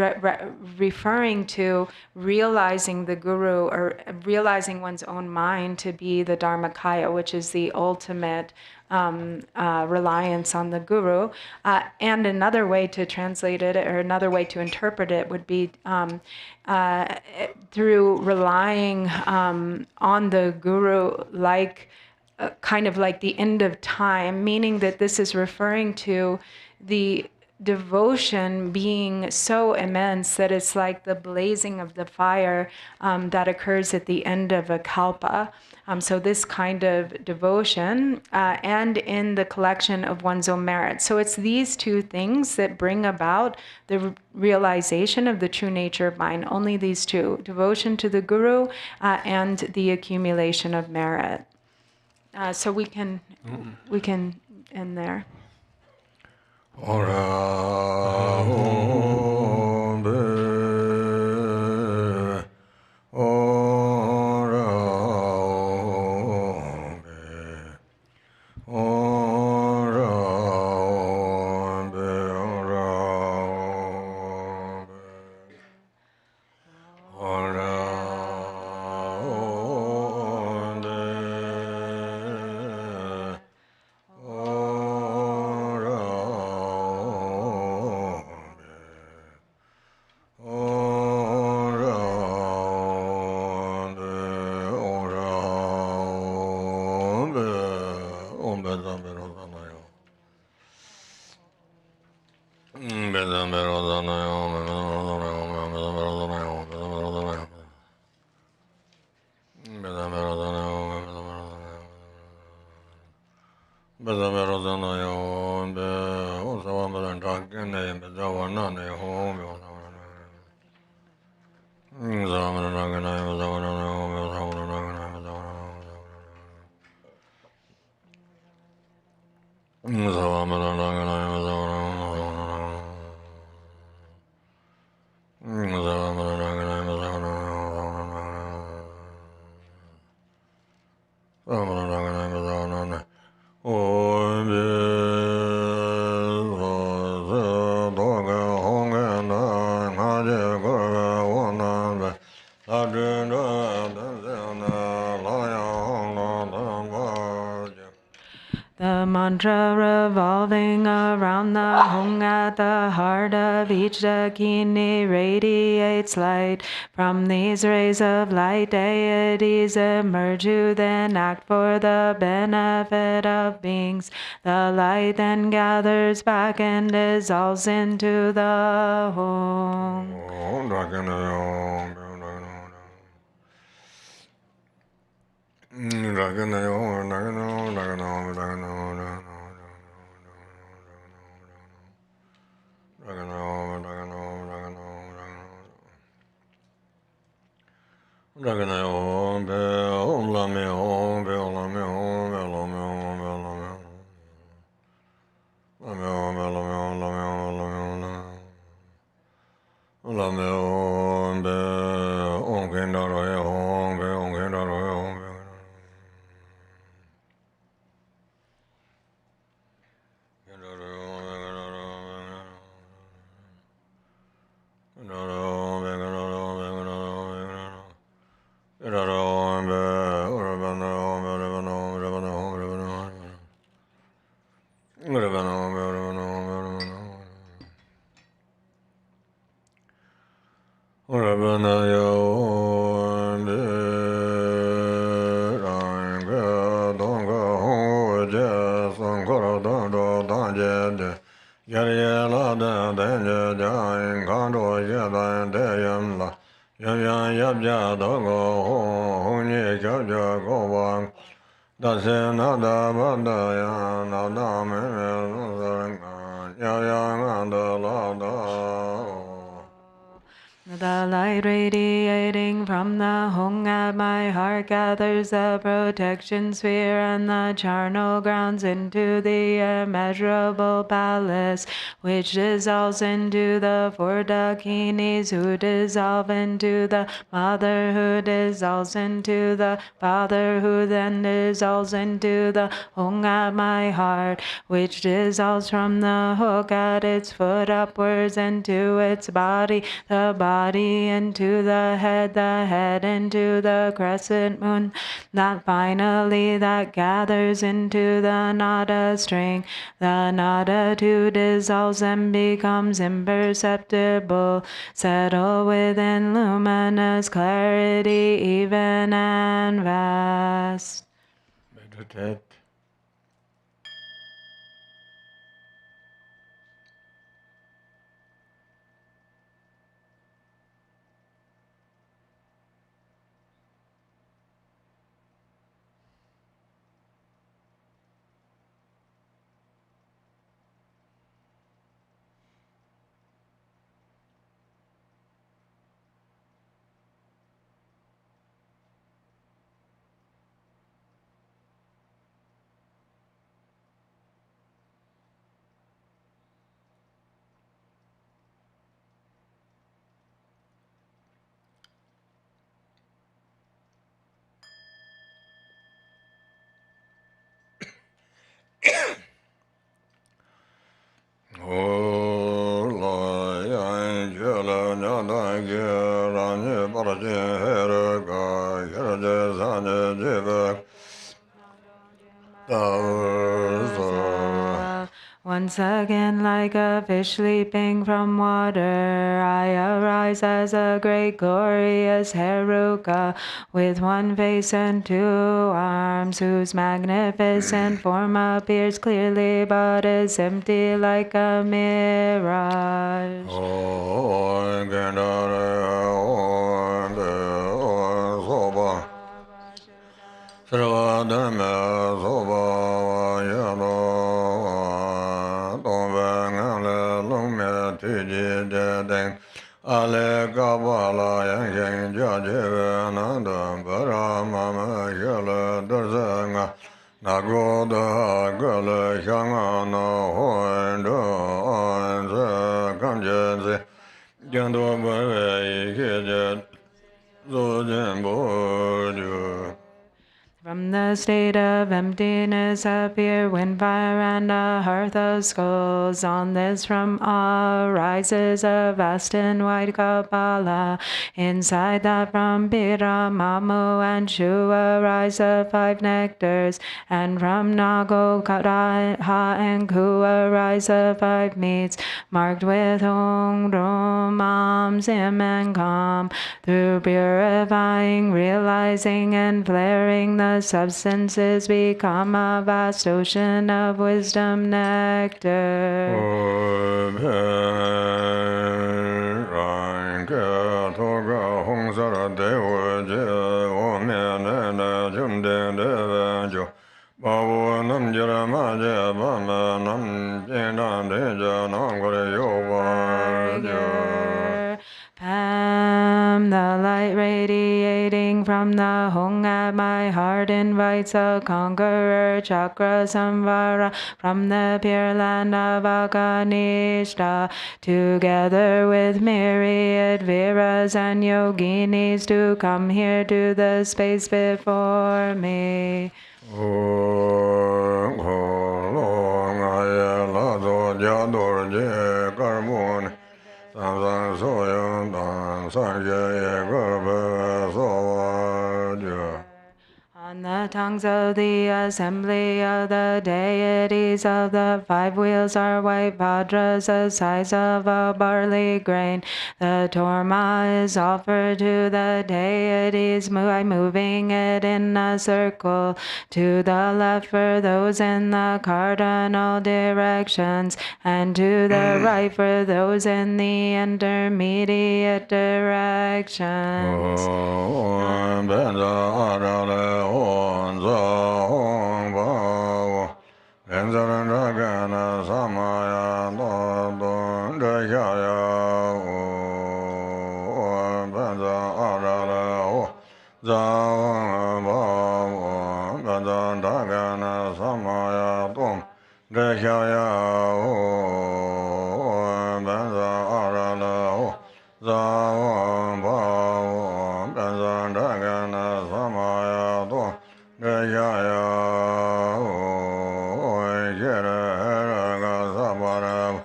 referring to realizing the Guru or realizing one's own mind to be the Dharmakaya, which is the ultimate reliance on the Guru. And another way to translate it, or another way to interpret it, would be through relying on the Guru like kind of like the end of time, meaning that this is referring to the devotion being so immense that it's like the blazing of the fire that occurs at the end of a kalpa. So this kind of devotion and in the collection of one's own merit. So it's these two things that bring about the realization of the true nature of mind. Only these two: devotion to the Guru and the accumulation of merit. So we can end there. The mantra revolving around the hung at the heart of each dakini radiates light. From these rays of light, deities emerge who then act for the benefit of beings. The light then gathers back and dissolves into the home. The light radiating from the hong at my heart gathers the protection sphere and the charnel grounds into the immeasurable palace, which dissolves into the four dakinis, who dissolve into the mother, who dissolves into the father, who then dissolves into the hong at my heart, which dissolves from the hook at its foot upwards into its body, the body into the head into the crescent moon, that finally that gathers into the nada string. The nada too dissolves and becomes imperceptible, settle within luminous clarity, even and vast. Meditate. Once again, like a fish leaping from water, I arise as a great glorious Heruka, with one face and two arms, whose magnificent form appears clearly but is empty like a mirage. Ale Kabala Yang Jajivananda Paramama Yala Darzanga Nagoda Gala Shangana Hoenda Anza Kamjanzi Jando Bave Kijet Zojambo. From the state of emptiness appear wind, fire, and a hearth of skulls. On this from all rises a vast and wide Kapala. Inside that from Pira, Mamu, and Shua rise the five nectars. And from Nago, Kara, Ha, and Kua rise the five meats, marked with Hong, Rum, Am, Sim, and Kam. Through purifying, realizing, and flaring, the substances become a vast ocean of wisdom nectar. The light radiating from the hong at my heart invites a conqueror, Cakramsamvara, from the pure land of Akanishta, together with myriad Viras and Yoginis, to come here to the space before me. On the tongues of the assembly of the deities of the five wheels are white Vajras the size of a barley grain. The torma is offered to the deities by moving it in a circle to the left for those in the cardinal directions, and to the right for those in the intermediate directions. Zawang Bhavam Gadan Dagana Samaya Tum Dekhaya Benza Arana Zawang Bhavam Gadan Dagana Samaya Tum Dekhaya Jera Sabara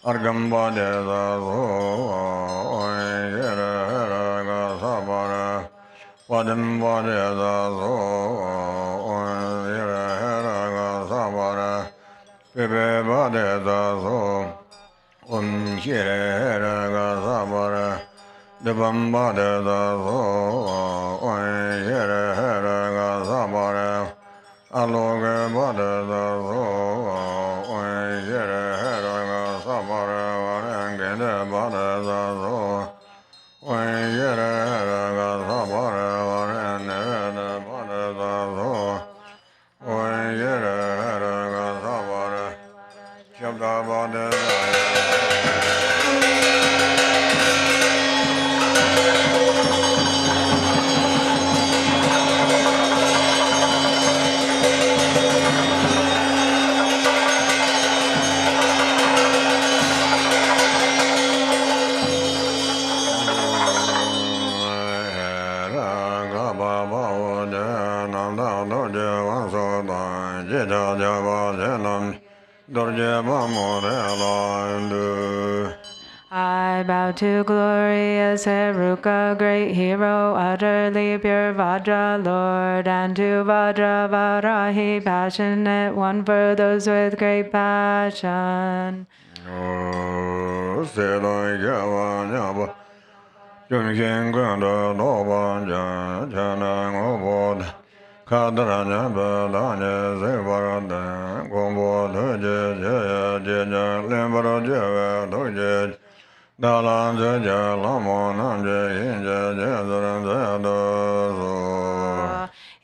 Argamba Deza Jera Sabara Vadam Vadeza Sabara Pibe Vadeza Shira Sabara Dibam Vadeza Shira Sabara Aloga Vadeza Shira Sabara Varangada Vadeza I bow to glorious Heruka, great hero, utterly pure Vajra Lord, and to Vajra Varahi, passionate one for those with great passion. Kadaranya Badanya Zevarada Gombo Doja Limbara Java Doja Dalan Jaja Lamon Inja Jadaran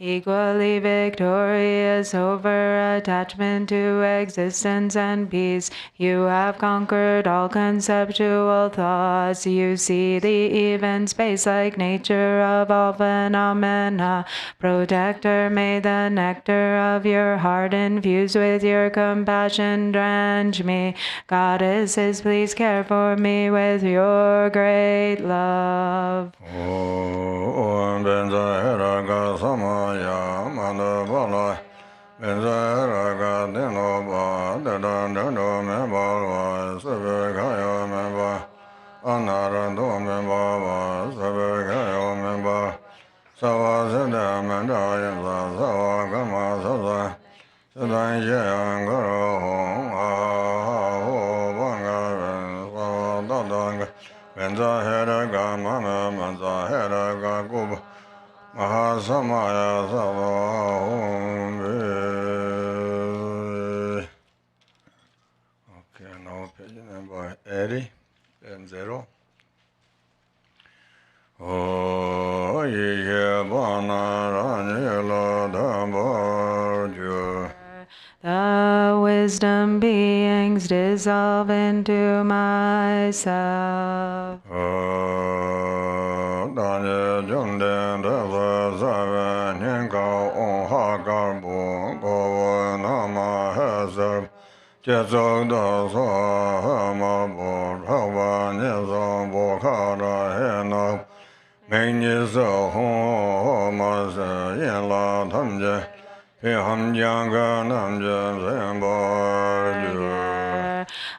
Equally victorious over attachment to existence and peace, you have conquered all conceptual thoughts. You see the even space-like nature of all phenomena. Protector, may the nectar of your heart infused with your compassion drench me. Goddesses, please care for me with your great love. Samaya Manabala Benzaraga Dinoba Dano Memba Savakaya Memba Anarando Memba Savakaya Memba Savazada Mandaya Savagama Sasa Sadaya Garo Banga Savadanga Benzaheraga Mama Manzaheraga Guba Mahasamaya Okay, now page number 80 and 0. Oh, yeah, the wisdom beings dissolve into myself.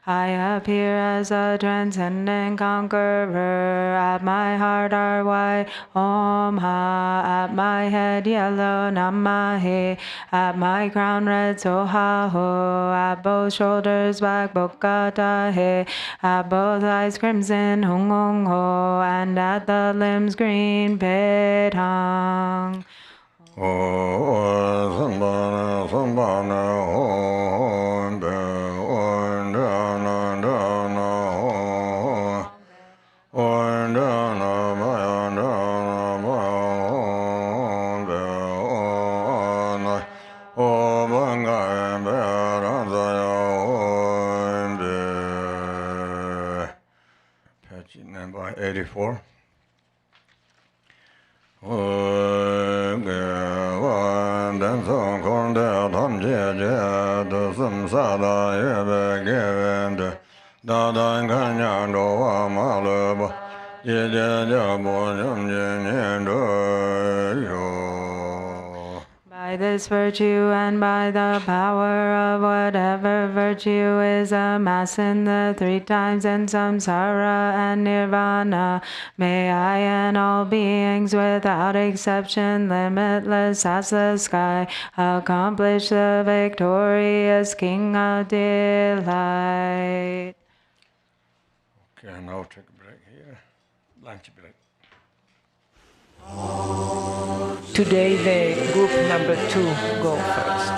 I appear as a transcendent conqueror. At my heart are white Om Ha. At my head yellow Namahe. At my crown red Soha Ho. At both shoulders black Bokata He. At both eyes crimson Hung Hung Ho. And at the limbs green Petang. Page number 84. Song Kong De Tam Jie Jie De Sum Sa Da Yue Be Ge Wen De Da Dan Kan Yang Do Wa Ma Le Ba Ye Jie Jie Bo Jum Jie Nian Do Yo. By this virtue and by the power of whatever virtue is amassed in the 3 times in samsara and nirvana, may I and all beings without exception, limitless as the sky, accomplish the victorious King of Delight. Okay, now take a break here. Lunch break. Today the group number 2 go first.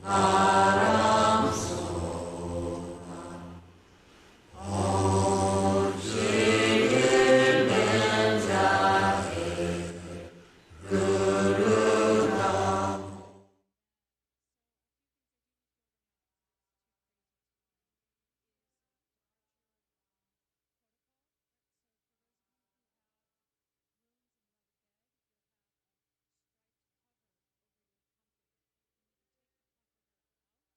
Ah